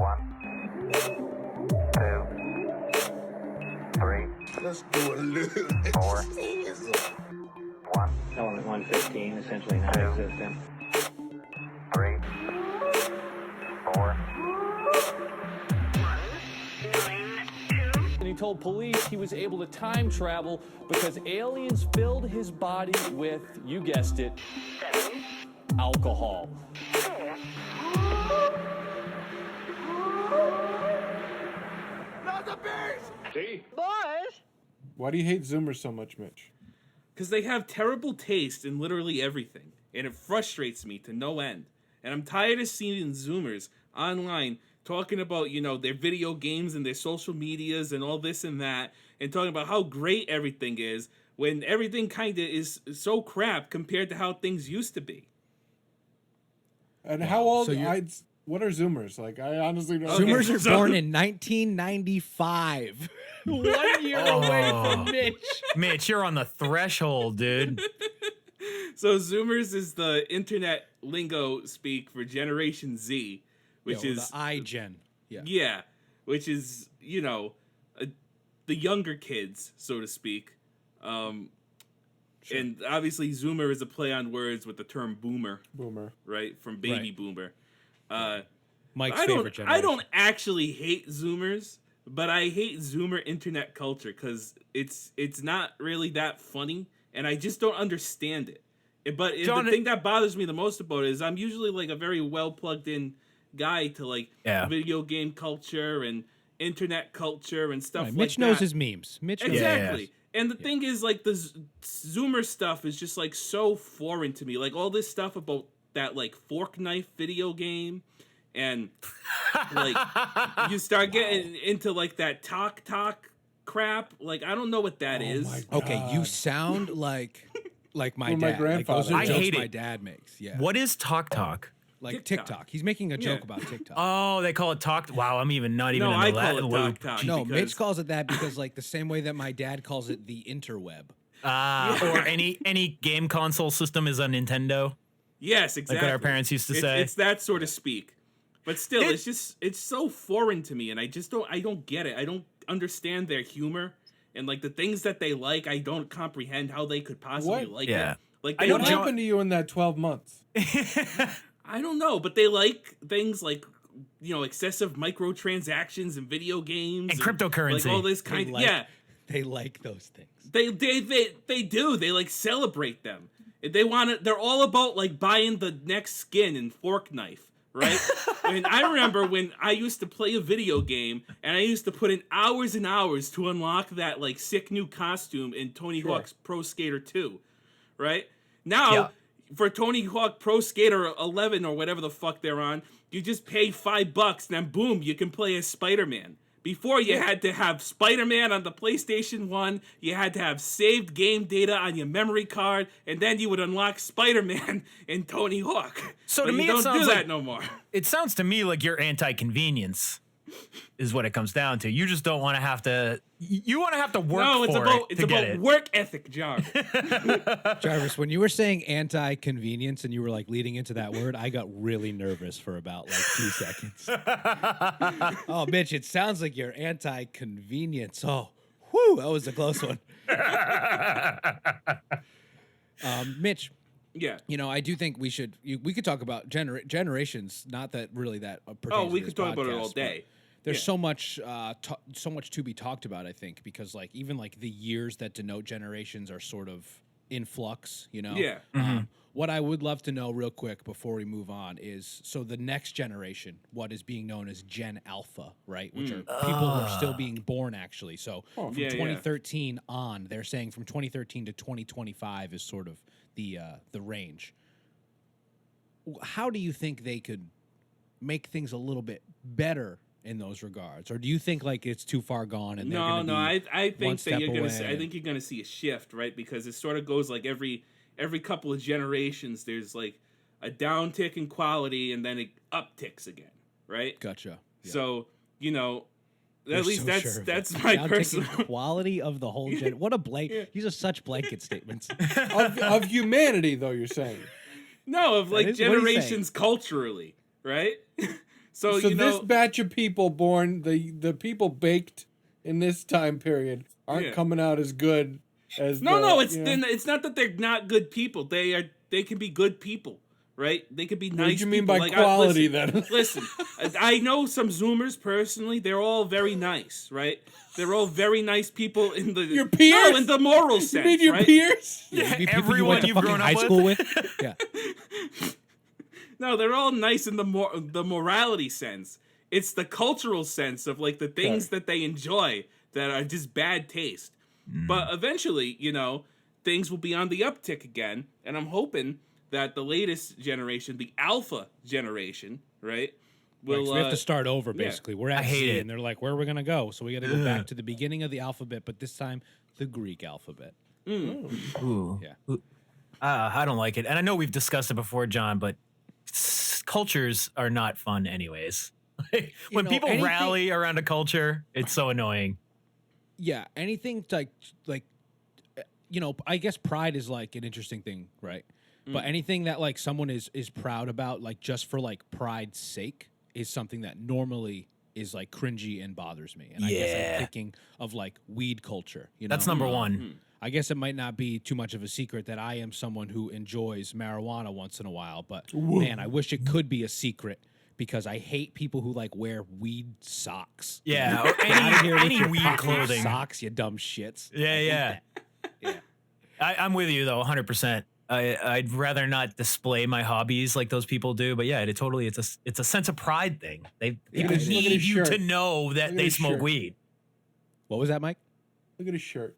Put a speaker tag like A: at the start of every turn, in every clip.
A: 1, 2, 3. Let's do a little 4. 1.
B: Element 115, essentially non-existent.
A: 3, 4.
C: And he told police he was able to time travel because aliens filled his body with, you guessed it, alcohol.
A: Not the beast!
D: See?
E: Boys!
F: Why do you hate Zoomers so much, Mitch?
G: Because they have terrible taste in literally everything, and it frustrates me to no end. And I'm tired of seeing Zoomers online talking about, you know, their video games and their social medias and all this and that, and talking about how great everything is, when everything kind of is so crap compared to how things used to be.
F: And how old?
H: So
F: what are Zoomers? Like, I honestly don't.
H: Zoomers are born in 1995. 1 year away from Mitch.
I: Mitch, you're on the threshold, dude.
G: So Zoomers is the internet lingo speak for Generation Z, which is
H: the iGen.
G: Yeah, which is, you know, the younger kids, so to speak.
H: Sure.
G: And obviously Zoomer is a play on words with the term boomer.
F: Boomer.
G: Right? From baby
H: Right.
G: boomer.
H: Mike's favorite generation.
G: I don't actually hate Zoomers, but I hate Zoomer internet culture because it's not really that funny, and I just don't understand it. But
I: John,
G: the thing that bothers me the most about it is I'm usually like a very well plugged in guy to like video game culture and internet culture and stuff like that.
H: Mitch knows his memes. Mitch knows
G: Exactly. And the thing is, like, the Zoomer stuff is just, like, so foreign to me. Like, all this stuff about that, like, fork knife video game. And, like, you start getting into, like, that talk crap. Like, I don't know what that is.
F: My God.
H: Okay, you sound like my
F: Well,
H: dad.
F: my grandfather.
H: Like, those are
I: I
H: jokes
I: hate
H: my
I: it.
H: dad makes. Yeah.
I: What is talk?
H: Like
G: TikTok.
H: TikTok. He's making a joke about TikTok.
I: Oh, they call it talk. Wow, I'm even not even
G: No,
I: in
G: I
I: the
G: call
I: Latin
G: it
I: loop.
G: talk.
H: No,
G: because-
H: Mitch calls it that because, like, the same way that my dad calls it the interweb.
I: Or any game console system is a Nintendo.
G: Yes, exactly.
I: Like what our parents used to say.
G: It's that sort of speak. But still, it's so foreign to me, and I don't get it. I don't understand their humor, and, like, the things that they like, I don't comprehend how they could possibly like it. Like, they
F: What
G: like-
F: happened to you in that 12 months?
G: I don't know, but they like things like, you know, excessive microtransactions and video games
I: And cryptocurrency.
G: like all this kind of
H: They like those things.
G: They do. They like celebrate them. They want to. They're all about like buying the next skin in Fork Knife, right? And I remember when I used to play a video game and I used to put in hours and hours to unlock that like sick new costume in Tony Hawk's Pro Skater 2, right? Now, for Tony Hawk Pro Skater 11 or whatever the fuck they're on, you just pay $5 and then boom, you can play as Spider-Man. Before, you had to have Spider-Man on the PlayStation 1, you had to have saved game data on your memory card, and then you would unlock Spider-Man in Tony Hawk.
I: So to
G: But
I: me,
G: you
I: it
G: don't
I: sounds
G: do
I: like
G: that no more.
I: It sounds to me like you're anti-convenience, is what it comes down to. You just don't want to have to. You want to have to work
G: it's about work ethic, John.
H: Jarvis, when you were saying anti-convenience and you were like leading into that word, I got really nervous for about like 2 seconds. Oh, Mitch, it sounds like you're anti-convenience. Oh, whew, that was a close one. Mitch,
G: Yeah.
H: you know, I do think we could talk about generations. Not that really that.
G: Oh, we could talk about it all day.
H: There's so much to be talked about. I think because like even like the years that denote generations are sort of in flux. You know.
G: Yeah.
H: What I would love to know real quick before we move on is so the next generation, what is being known as Gen Alpha, right? Which are people who are still being born actually. So from 2013 on, they're saying from 2013 to 2025 is sort of the range. How do you think they could make things a little bit better in those regards, or do you think like it's too far gone? And
G: I think that you're gonna.
H: away?
G: I think you're gonna see a shift, right? Because it sort of goes like every couple of generations. There's like a downtick in quality, and then it upticks again, right?
H: Gotcha. Yeah.
G: So you know, at
H: You're
G: least
H: so sure of
G: that's
H: it.
G: my
H: Downtick in
G: personal
H: quality of the whole gen. What a blank. These are such blanket statements.
F: of humanity, though, you're saying.
G: No, of like
H: is- what are you
G: generations culturally, right? So
F: So
G: you know,
F: this batch of people born, the people baked in this time period aren't coming out as good as
G: no, it's
F: you know?
G: it's not that they're not good people. They can be good people, right? They could be nice.
F: What do you mean
G: people.
F: by quality then?
G: Listen, I know some Zoomers personally. They're all very nice, right? They're all very nice people in the
F: Your peers?
G: No, in the moral sense,
F: You mean your
G: right?
F: peers?
H: Yeah, people
I: Everyone
H: you went to
I: you've
H: fucking
I: grown up
H: high
I: with?
H: school with. Yeah.
G: No, they're all nice in the morality sense. It's the cultural sense of like the things that they enjoy that are just bad taste. But eventually, you know, things will be on the uptick again, and I'm hoping that the latest generation, the alpha generation, right, will
H: So we have to start over, basically. We're at
I: hate
H: Z,
I: it.
H: and they're like, where are we going to go? So we got to go back to the beginning of the alphabet, but this time the Greek alphabet.
I: Ooh.
H: Yeah.
I: I don't like it. And I know we've discussed it before, John, but cultures are not fun anyways. When
H: know,
I: people
H: anything-
I: rally around a culture, it's so annoying.
H: Yeah, anything like you know, I guess pride is like an interesting thing, right? But anything that like someone is proud about, like just for like pride's sake, is something that normally is like cringy and bothers me. And I guess
I: Yeah.
H: I'm thinking of like weed culture. You know,
I: That's number one.
H: I guess it might not be too much of a secret that I am someone who enjoys marijuana once in a while, but man, I wish it could be a secret because I hate people who like wear weed socks.
I: Yeah, or
H: Get outta here with
I: any
H: your
I: weed
H: fucking
I: clothing.
H: socks, you dumb shits.
I: Yeah.
H: Yeah.
I: I'm with you though, 100%. I'd rather not display my hobbies like those people do, but yeah, it's a sense of pride thing. People
F: Look at
I: need
F: his
I: you
F: shirt.
I: to know that
F: Look at
I: they
F: his
I: smoke
F: shirt.
I: weed.
H: What was that, Mike?
F: Look at his shirt.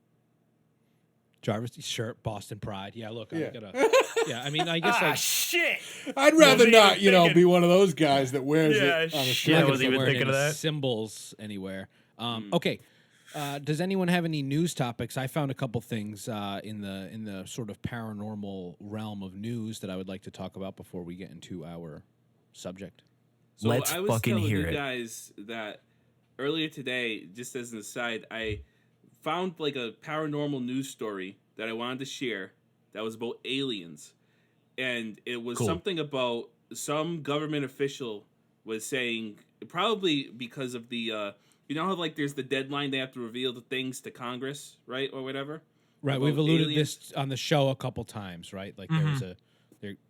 H: Jarvis shirt, Boston Pride. Yeah, look,
F: Yeah.
H: I gotta. Yeah, I mean, I guess like
I: Shit!
F: I'd rather
I: Wasn't
F: not,
I: even thinking.
F: be one of those guys that wears
I: Yeah,
F: it on a
I: shit.
F: shirt.
I: I
H: not
I: wasn't
H: gonna
I: even
H: wear it
I: thinking
H: in
I: of that.
H: symbols anywhere. Okay. Does anyone have any news topics? I found a couple things in the sort of paranormal realm of news that I would like to talk about before we get into our subject.
G: So
I: Let's
G: I was
I: fucking
G: telling
I: hear
G: you
I: it.
G: guys that earlier today, just as an aside, I found like a paranormal news story that I wanted to share that was about aliens. And it was
I: Cool.
G: something about some government official was saying, probably because of the, you know how like there's the deadline they have to reveal the things to Congress, right? Or whatever?
H: Right,
G: About
H: we've alluded
G: aliens.
H: this on the show a couple times, right? Like there's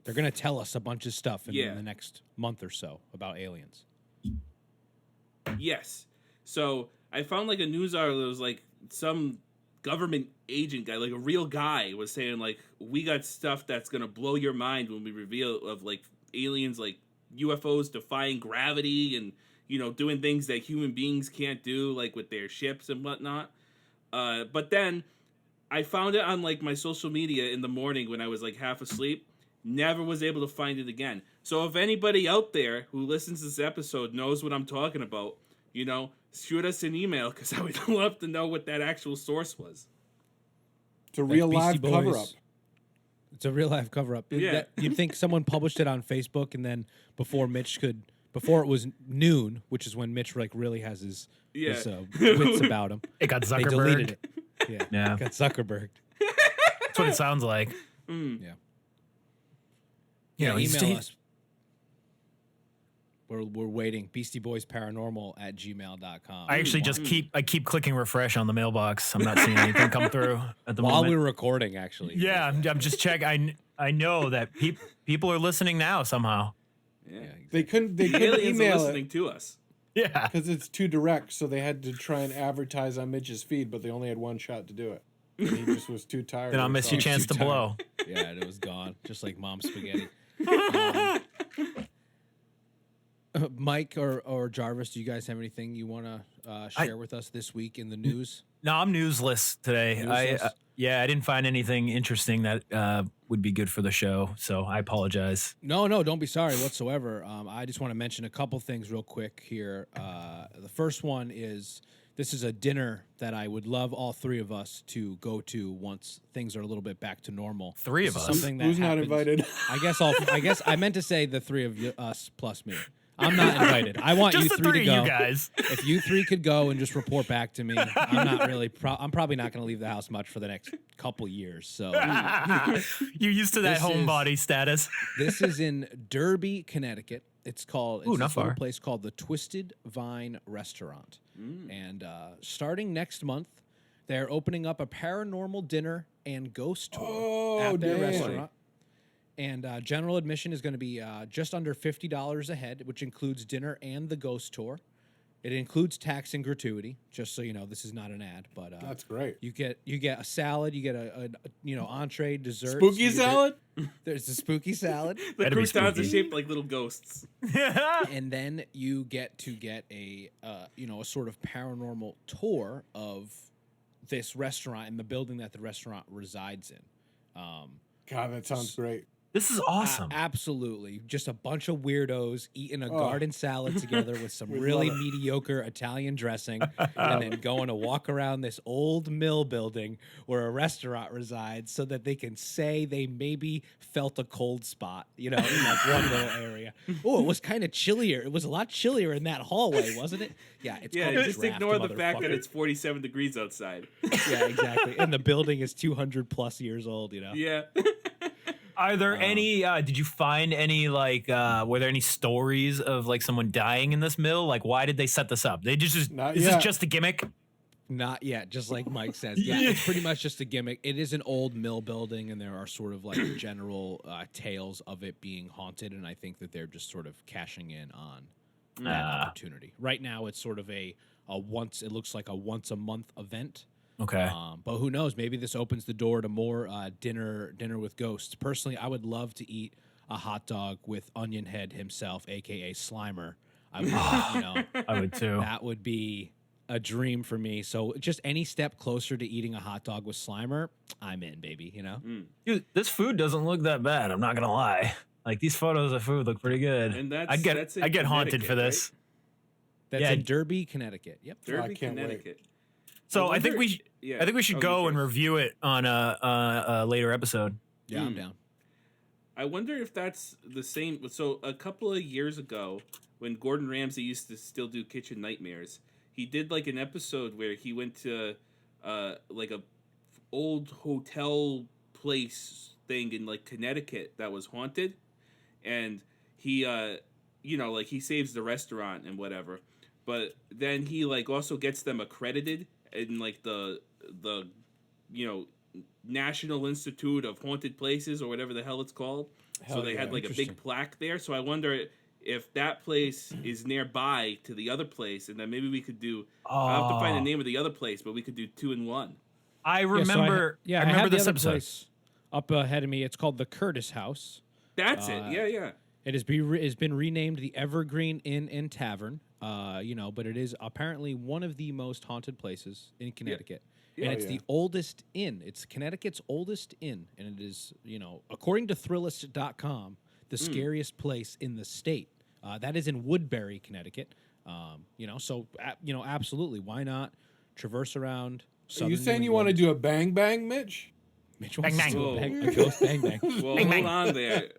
H: they're going to tell us a bunch of stuff in
G: Yeah.
H: the next month or so about aliens.
G: Yes. So I found like a news article that was like some government agent guy, like a real guy, was saying like, we got stuff that's gonna blow your mind when we reveal of like aliens, like UFOs defying gravity and, you know, doing things that human beings can't do, like with their ships and whatnot. But then I found it on like my social media in the morning when I was like half asleep. Never was able to find it again. So if anybody out there who listens to this episode knows what I'm talking about, you know, shoot us an email because I would love to know what that actual source was.
F: It's a real
H: Beastie
F: live
H: Boys.
F: cover up.
H: It's a real life cover up.
G: Yeah.
H: You'd think someone published it on Facebook and then before it was noon, which is when Mitch like really has his wits about him.
I: It got
H: They deleted
I: Zuckerberg.
H: it. Yeah.
I: Yeah.
H: Got Zuckerberg.
I: That's what it sounds like.
H: Yeah.
I: You know, he's-
H: email us. We're waiting. Beastie Boys Paranormal at gmail.com.
I: I actually just keep clicking refresh on the mailbox. I'm not seeing anything come through at the
H: While
I: moment.
H: we were recording, actually.
I: Yeah, I'm just checking. I know that people are listening now somehow.
G: Yeah.
F: They couldn't
G: The aliens are
F: email
G: listening
F: it
G: to us.
I: Yeah.
F: because it's too direct, so they had to try and advertise on Mitch's feed, but they only had one shot to do it. And he just was too tired.
I: Then I'll
F: or
I: miss your
F: something.
I: chance to
H: tired.
I: blow.
H: Yeah, and it was gone, just like mom's spaghetti. Mike or Jarvis, do you guys have anything you want to share with us this week in the news?
I: No, I'm newsless today.
H: Newsless?
I: I didn't find anything interesting that would be good for the show, so I apologize.
H: No, don't be sorry whatsoever. I just want to mention a couple things real quick here. The first one is this is a dinner that I would love all three of us to go to once things are a little bit back to normal.
I: Three of
H: This is
I: us?
H: something that
F: Who's not
H: happens-
F: invited?
H: I guess I meant to say the three of us plus me. I'm not invited. I want
I: Just
H: you
I: the
H: three
I: three
H: to
I: of
H: go.
I: you guys.
H: If you three could go and just report back to me, I'm not really. I'm probably not going to leave the house much for the next couple years. So
I: You're used to that
H: This is-
I: homebody status.
H: this is in Derby, Connecticut. It's called.
I: Ooh,
H: It's
I: not
H: this little
I: far.
H: place called the Twisted Vine Restaurant, and starting next month, they're opening up a paranormal dinner and ghost tour at their
F: damn.
H: restaurant. And general admission is going to be just under $50 a head, which includes dinner and the ghost tour. It includes tax and gratuity, just so you know. This is not an ad, but
F: That's great.
H: You get a salad, you get a entree, dessert.
F: Spooky salad?
H: There's a spooky salad,
G: The
I: That'd be
G: croutons are
I: spooky.
G: shaped like little ghosts.
H: and then you get a a sort of paranormal tour of this restaurant and the building that the restaurant resides in.
F: God, that sounds great.
I: This is awesome.
H: Absolutely. Just a bunch of weirdos eating a garden salad together with some really mediocre Italian dressing and then going to walk around this old mill building where a restaurant resides so that they can say they maybe felt a cold spot, in like one little area. Oh, it was kind of chillier. It was a lot chillier in that hallway, wasn't it? Yeah, it's
G: Yeah,
H: called
G: just
H: Draft,
G: ignore the fact that
H: motherfucker.
G: it's 47 degrees outside.
H: Yeah, exactly. And the building is 200 plus years old,
G: Yeah.
I: Are there any? Did you find any were there any stories of like someone dying in this mill? Like, why did they set this up? They just
F: Not
I: is
F: yet.
I: this just a gimmick?
H: Not yet, just like Mike says. Yeah, it's pretty much just a gimmick. It is an old mill building, and there are sort of like general tales of it being haunted, and I think that they're just sort of cashing in on that opportunity. Right now, it's sort of it looks like a once a month event.
I: Okay.
H: But who knows? Maybe this opens the door to more dinner with ghosts. Personally, I would love to eat a hot dog with Onion Head himself, aka Slimer. I would,
I: I would too.
H: that would be a dream for me. So just any step closer to eating a hot dog with Slimer, I'm in, baby.
I: Dude, this food doesn't look that bad. I'm not gonna lie. Like these photos of food look pretty good.
G: And
I: I
G: that's in
I: get haunted for
G: Connecticut,
I: this.
H: That's
I: Yeah.
H: in Derby, Connecticut. Yep.
G: Derby,
F: can't wait.
G: Connecticut.
I: So
G: I
I: I think
G: wonder-
I: we
G: yeah.
I: I think we should
G: Oh,
I: go
G: you
I: and
G: first.
I: review it on a later episode.
H: Yeah, I'm down.
G: I wonder if that's the same. So a couple of years ago, when Gordon Ramsay used to still do Kitchen Nightmares, he did like an episode where he went to like a old hotel place thing in like Connecticut that was haunted, and he like he saves the restaurant and whatever, but then he like also gets them accredited in like the National Institute of Haunted Places or whatever the hell it's called. So they had like a big plaque there. So I wonder if that place is nearby to the other place, and then maybe we could do. I have to find the name of the other place, but we could do 2 in 1.
I: I
H: Yeah, so
I: remember.
H: I
I: I
H: have
I: remember
H: the
I: this
H: other
I: episode.
H: place up ahead of me. It's called the Curtis House.
G: That's it. Yeah.
H: It has been renamed the Evergreen Inn and Tavern. But it is apparently one of the most haunted places in Connecticut.
G: Yeah.
H: And it's the oldest inn. It's Connecticut's oldest inn. And it is, according to Thrillist.com, the scariest place in the state. That is in Woodbury, Connecticut. Absolutely. Why not traverse around?
F: Are you saying you want to do a bang bang, Mitch?
H: Mitch wants
I: Bang,
H: to do
G: bang.
H: a ghost bang bang.
G: Well, hold on there.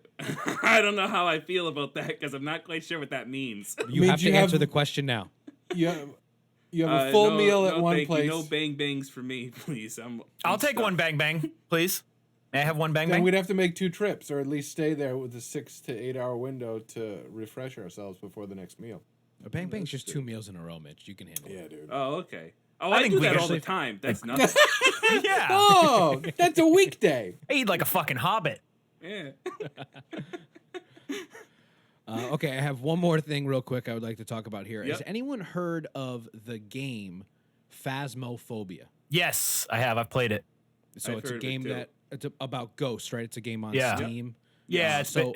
G: I don't know how I feel about that because I'm not quite sure what that means.
H: You
F: Mitch,
H: have to
F: you
H: answer
F: have-
H: the question now.
F: You have a full meal at one
G: thank
F: place.
G: You. No bang bangs for me, please.
I: I'll take one bang bang, please. May I have one bang
F: Then
I: bang?
F: we'd have to make 2 trips, or at least stay there with a 6 to 8 hour window to refresh ourselves before the next meal.
H: A bang bang's just 2 meals in a row, Mitch. You can handle it.
F: Yeah, dude.
G: Oh, okay. Oh,
I: I
G: I,
I: think
G: do
I: we
G: that
I: could
G: all the
I: actually-
G: time. That's nothing.
I: Yeah.
F: Oh, that's a weekday.
I: I eat like a fucking hobbit.
G: Yeah.
H: Okay, I have one more thing real quick I would like to talk about here. Has
G: Yep.
H: anyone heard of the game Phasmophobia?
I: Yes, I have. I've played it.
H: So
G: I've
H: it's a
G: heard of it
H: game
G: too.
H: it's about ghosts, right? It's a game on
I: Yeah.
H: Steam.
I: Yeah.
H: So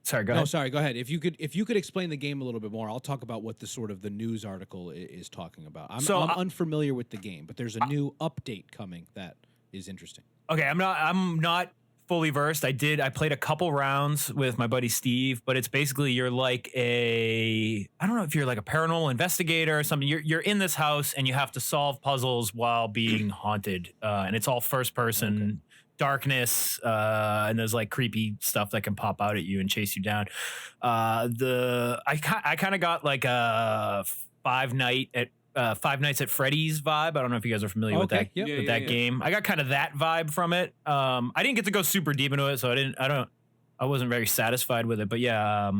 I: Sorry, go
H: no,
I: ahead.
H: sorry. Go ahead. If you could explain the game a little bit more, I'll talk about what the sort of the news article is talking about. I'm unfamiliar with the game, but there's a new update coming that is interesting.
I: Okay, I'm not fully versed. I played a couple rounds with my buddy Steve, but it's basically you're like I don't know if you're like a paranormal investigator or something. You're in this house and you have to solve puzzles while being haunted, and it's all first person. Darkness, and there's like creepy stuff that can pop out at you and chase you down. I kind of got like a Five Nights at Freddy's vibe. I don't know if you guys are familiar with that
H: Yep.
G: Yeah,
I: that game. I got kind of that vibe from it. I didn't get to go super deep into it, so I wasn't very satisfied with it. But yeah,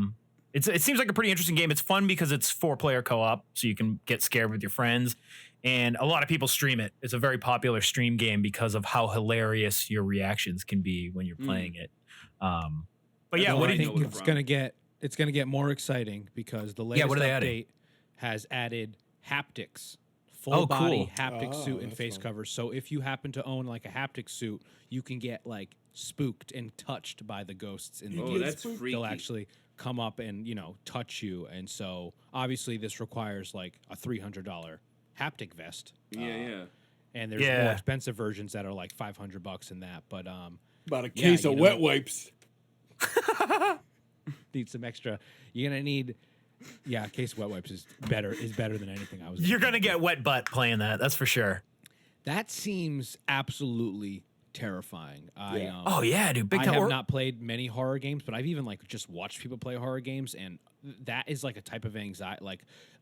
I: it seems like a pretty interesting game. It's fun because it's 4-player co-op, so you can get scared with your friends. And a lot of people stream it. It's a very popular stream game because of how hilarious your reactions can be when you're playing it. But yeah,
H: Well,
I: what do
H: I
I: you
H: think
I: think?
H: it's gonna get more exciting because the latest
I: what are they
H: update
I: adding?
H: has added haptics, full body
I: cool.
H: haptic suit and
F: that's
H: face
F: fun.
H: covers. So if you happen to own like a haptic suit, you can get like spooked and touched by the ghosts in the
G: Oh,
H: game.
G: that's freaky.
H: They'll actually come up and touch you, and so obviously this requires like a $300 haptic vest.
G: Yeah.
H: And there's
I: Yeah.
H: more expensive versions that are like $500 in that, but
F: About a
H: Yeah,
F: case of
H: you
F: wet
H: know.
F: wipes.
H: need some extra. You're gonna need, a case of wet wipes is better than anything I was.
I: You're gonna get wet butt playing that. That's for sure.
H: That seems absolutely terrifying.
I: Oh yeah, dude. Big
H: I
I: time.
H: have not played many horror games, but I've even like just watched people play horror games, and that is like a type of anxiety, like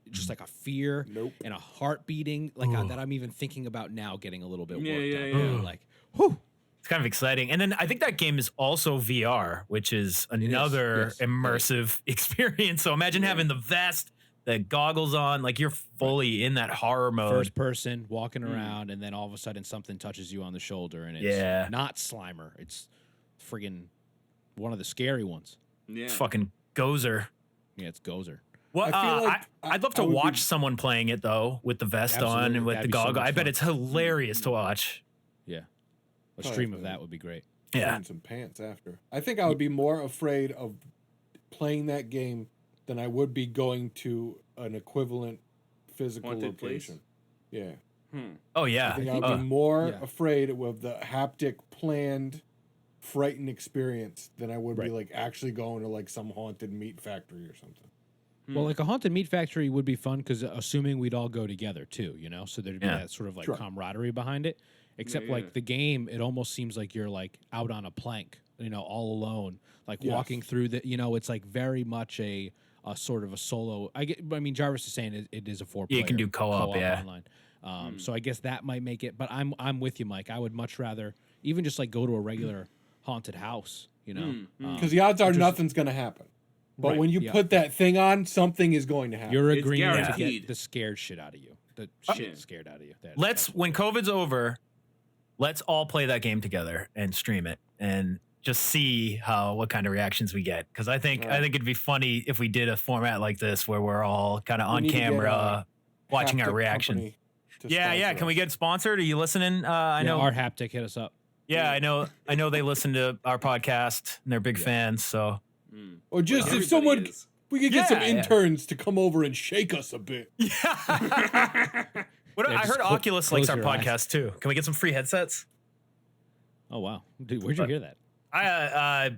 H: just like a fear and a heart beating, like that I'm even thinking about now, getting a little bit worked up.
G: yeah.
H: Like, whew.
I: It's kind of exciting. And then I think that game is also VR, which is another
H: yes.
I: immersive experience. So imagine having the vest, the goggles on, like you're fully in that horror mode.
H: First person walking around, and then all of a sudden something touches you on the shoulder, and it's
I: Yeah.
H: not Slimer. It's friggin' one of the scary ones.
G: Yeah.
I: Fucking Gozer.
H: Yeah, it's Gozer.
I: Well,
F: I feel like
I: I'd love to
F: I would
I: watch
F: be-
I: someone playing it though, with the vest on
H: Absolutely.
I: and with
H: That'd
I: the
H: be so
I: goggle.
H: much
I: I bet
H: fun.
I: it's hilarious to watch.
H: Yeah, a
F: Oh,
H: stream of
F: yeah.
H: that would be great.
I: Yeah.
F: And some pants after. I think I would be more afraid of playing that game than I would be going to an equivalent physical
G: Haunted place?
F: location. Yeah.
I: Oh
F: I
I: yeah.
F: think I would be more
H: yeah.
F: afraid of the haptic planned frightened experience than I would be
H: Right.
F: like actually going to like some haunted meat factory or something.
H: Well, like a haunted meat factory would be fun because assuming we'd all go together too, so there'd be
I: Yeah.
H: that sort of like
F: Sure.
H: camaraderie behind it. Except
G: Yeah,
H: like
G: yeah.
H: the game, it almost seems like you're like out on a plank, all alone, like
F: Yes.
H: walking through the. It's like very much a sort of a solo. I mean, Jarvis is saying it is a 4-player.
I: You can do co-op, yeah.
H: online. So I guess that might make it. But I'm with you, Mike. I would much rather even just like go to a regular haunted house.
F: Because the odds are nothing's going to happen. But
H: Right,
F: when you
H: yeah.
F: put that thing on, something is going to happen.
H: You're
G: It's
H: agreeing to
G: guaranteed.
H: get the scared shit out of you. The shit
G: Yeah.
H: scared out of you.
I: When COVID's over, let's all play that game together and stream it and just see what kind of reactions we get. Because I think it'd be funny if we did a format like this where we're all kind of
F: We
I: on
F: need to get
I: camera watching our
F: Haptic
I: reaction.
F: company to
I: Yeah.
F: sponsor
I: Can we
F: us.
I: get sponsored? Are you listening? I know.
H: our haptic hit us up.
I: Yeah, I know they listen to our podcast and they're big fans. So
F: Or just
G: Everybody
F: if someone,
G: is.
F: we could get some
I: Yeah, yeah.
F: interns to come over and shake us a bit.
I: what
H: Yeah,
I: I
H: just
I: heard
H: clo-
I: Oculus likes our
H: close your eyes.
I: podcast too. Can we get some free headsets?
H: Oh wow, dude, where'd you hear that?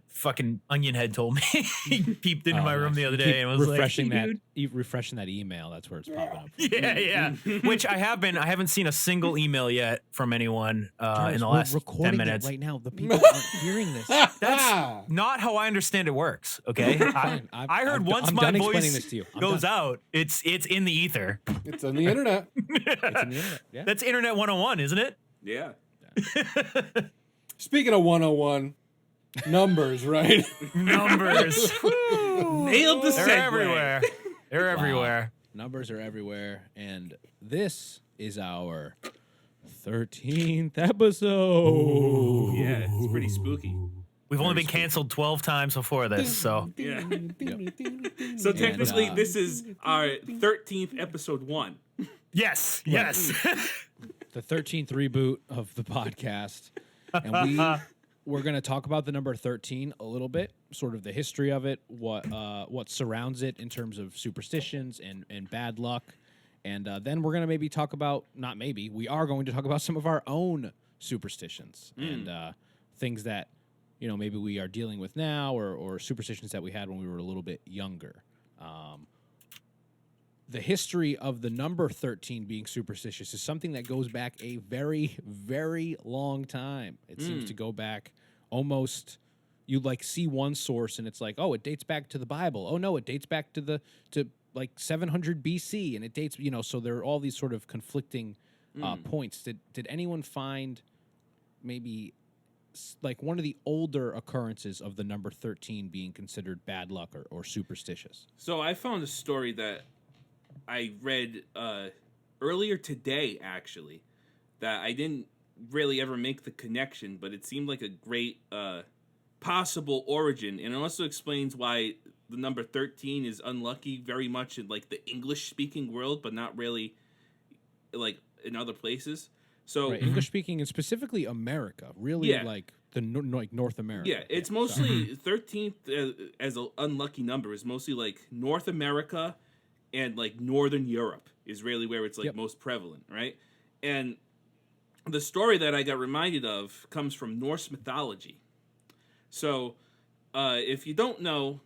I: Fucking Onionhead told me. He peeped into
H: Oh,
I: my room
H: nice.
I: the other
H: You
I: day
H: keep
I: and was
H: refreshing
I: like,
H: that,
I: "Dude."
H: refreshing that email. That's where it's popping up.
I: Yeah. Which I have been. I haven't seen a single email yet from anyone in the
H: We're
I: last
H: recording
I: 10 minutes.
H: it right now. The people aren't hearing this.
I: That's not how I understand it works. Okay,
H: Fine.
I: I heard
H: I'm
I: once
H: I'm
I: my
H: done explaining
I: voice
H: this to you. I'm
I: goes
H: done.
I: out, it's in the ether.
F: It's on the internet.
H: It's in the internet. Yeah.
I: That's Internet 101, isn't it?
G: Yeah.
F: Speaking of 101, numbers, right?
I: Numbers.
G: Nailed the
I: They're
G: segue.
I: everywhere. They're everywhere.
H: Numbers are everywhere, and this is our 13th episode.
G: Yeah, it's pretty spooky.
I: We've only been canceled 12 times before this, so
G: Yeah. So technically,
H: And,
G: this is our 13th episode 1.
I: yes.
H: The 13th reboot of the podcast, and we're going to talk about the number 13 a little bit, sort of the history of it, what surrounds it in terms of superstitions and bad luck, and then we're going to maybe talk about we are going to talk about some of our own superstitions and things that maybe we are dealing with now, or superstitions that we had when we were a little bit younger. The history of the number 13 being superstitious is something that goes back a very, very long time. It seems to go back almost, you like see one source and it's like, oh, it dates back to the Bible. Oh no, it dates back to like 700 BC, and it dates, so there are all these sort of conflicting points. Did anyone find maybe like one of the older occurrences of the number 13 being considered bad luck or superstitious.
G: So I found a story that I read earlier today, actually, that I didn't really ever make the connection, but it seemed like a great possible origin, and it also explains why the number 13 is unlucky very much in like the English-speaking world, but not really like in other places. So
H: right, English-speaking and specifically America, really like like North America.
G: Yeah, it's mostly 13th as an unlucky number is mostly like North America and like Northern Europe is really where it's like most prevalent, right? And the story that I got reminded of comes from Norse mythology. So, if you don't know,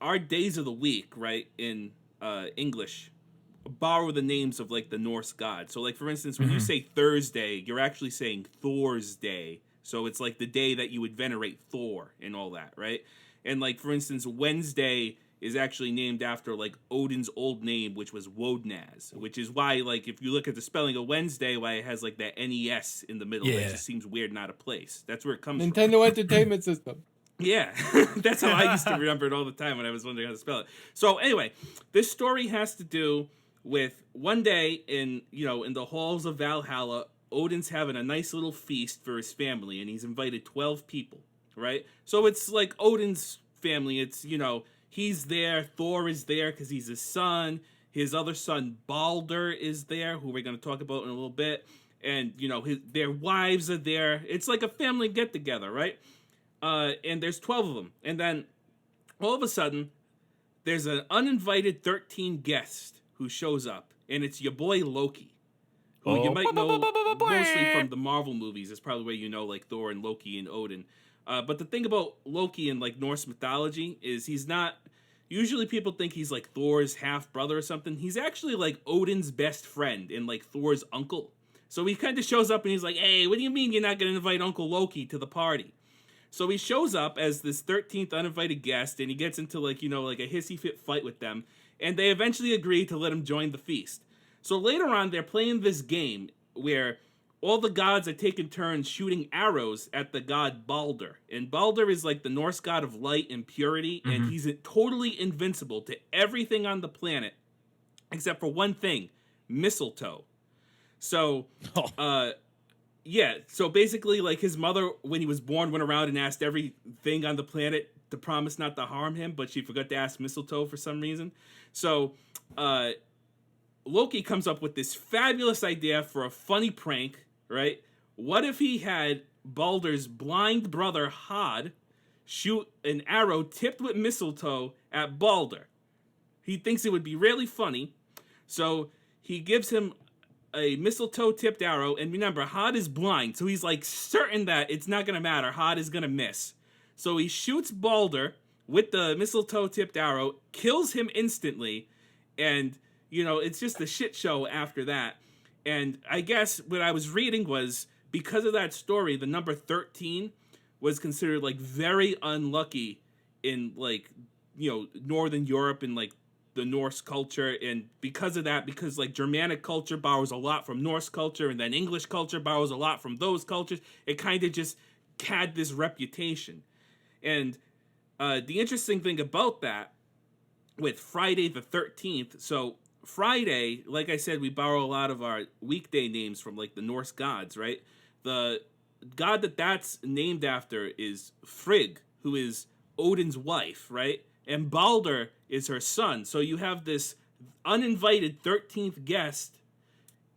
G: our days of the week, right, in English, borrow the names of like the Norse gods. So, like for instance, when you say Thursday, you're actually saying Thor's Day. So it's like the day that you would venerate Thor and all that, right? And like for instance, Wednesday is actually named after like Odin's old name, which was Wodnaz, which is why like if you look at the spelling of Wednesday, why it has like that NES in the middle, it just seems weird and out of place. That's where it comes from.
F: Nintendo Entertainment System.
G: Yeah, that's how I used to remember it all the time when I was wondering how to spell it. So anyway, this story has to do with one day in the halls of Valhalla, Odin's having a nice little feast for his family, and he's invited 12 people, right? So it's like Odin's family. It's, he's there. Thor is there because he's his son. His other son, Balder, is there, who we're going to talk about in a little bit. And, their wives are there. It's like a family get-together, right? And there's 12 of them. And then all of a sudden, there's an uninvited 13 guest who shows up, and it's your boy Loki. Who you might know mostly from the Marvel movies. It's probably where you know like Thor and Loki and Odin. But the thing about Loki in like Norse mythology is he's not. Usually people think he's like Thor's half brother or something. He's actually like Odin's best friend and like Thor's uncle. So he kind of shows up and he's like, "Hey, what do you mean you're not going to invite Uncle Loki to the party?" So he shows up as this 13th uninvited guest, and he gets into like like a hissy fit fight with them, and they eventually agree to let him join the feast. So later on, they're playing this game where all the gods are taking turns shooting arrows at the god Balder. And Balder is like the Norse god of light and purity, and he's totally invincible to everything on the planet, except for one thing, mistletoe. So, so basically, like his mother, when he was born, went around and asked everything on the planet to promise not to harm him, but she forgot to ask mistletoe for some reason. So, Loki comes up with this fabulous idea for a funny prank, right? What if he had Balder's blind brother Hod shoot an arrow tipped with mistletoe at Balder? He thinks it would be really funny, so he gives him a mistletoe-tipped arrow, and remember, Hod is blind, so he's like certain that it's not going to matter. Hod is going to miss. So he shoots Balder with the mistletoe-tipped arrow, kills him instantly, and it's just a shit show after that. And I guess what I was reading was, because of that story, the number 13 was considered, like, very unlucky in, like, Northern Europe and, like, the Norse culture. And because of that, because, like, Germanic culture borrows a lot from Norse culture, and then English culture borrows a lot from those cultures, it kind of just had this reputation. And the interesting thing about that, with Friday the 13th, so Friday, like I said, we borrow a lot of our weekday names from like the Norse gods, right? The god that's named after is Frigg, who is Odin's wife, right? And Balder is her son. So you have this uninvited 13th guest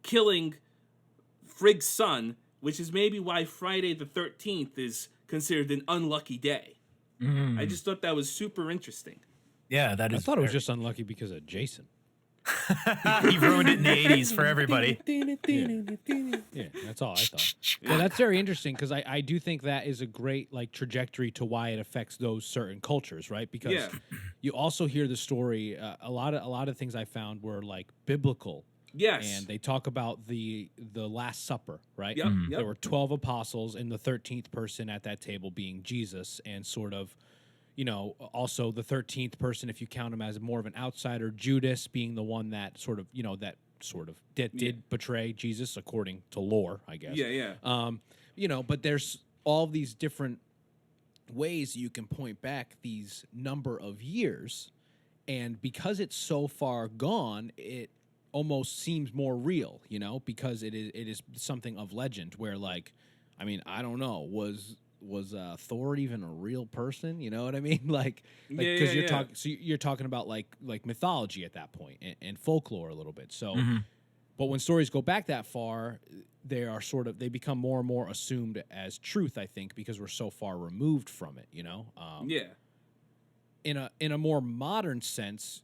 G: killing Frigg's son, which is maybe why Friday the 13th is considered an unlucky day. I just thought that was super interesting.
I: Yeah, that is.
H: I thought it was just unlucky because of Jason.
I: He ruined it in the 80s for everybody.
H: Yeah, that's all I thought. Yeah, that's very interesting because I do think that is a great like trajectory to why it affects those certain cultures, right? Because you also hear the story. A lot of things I found were like biblical.
G: Yes.
H: And they talk about the Last Supper, right?
G: Yep.
H: There were 12 apostles, and the 13th person at that table being Jesus, and sort of, also the 13th person, if you count him as more of an outsider, Judas being the one that sort of, did betray Jesus according to lore, I guess.
G: Yeah.
H: But there's all these different ways you can point back these number of years, and because it's so far gone, it almost seems more real, you know, because it is something of legend where, like, I mean, I don't know, was Thor even a real person? You know what I mean? Like because you're talking about like mythology at that point and folklore a little bit. So, but when stories go back that far, they become more and more assumed as truth, I think, because we're so far removed from it, you know? In a more modern sense,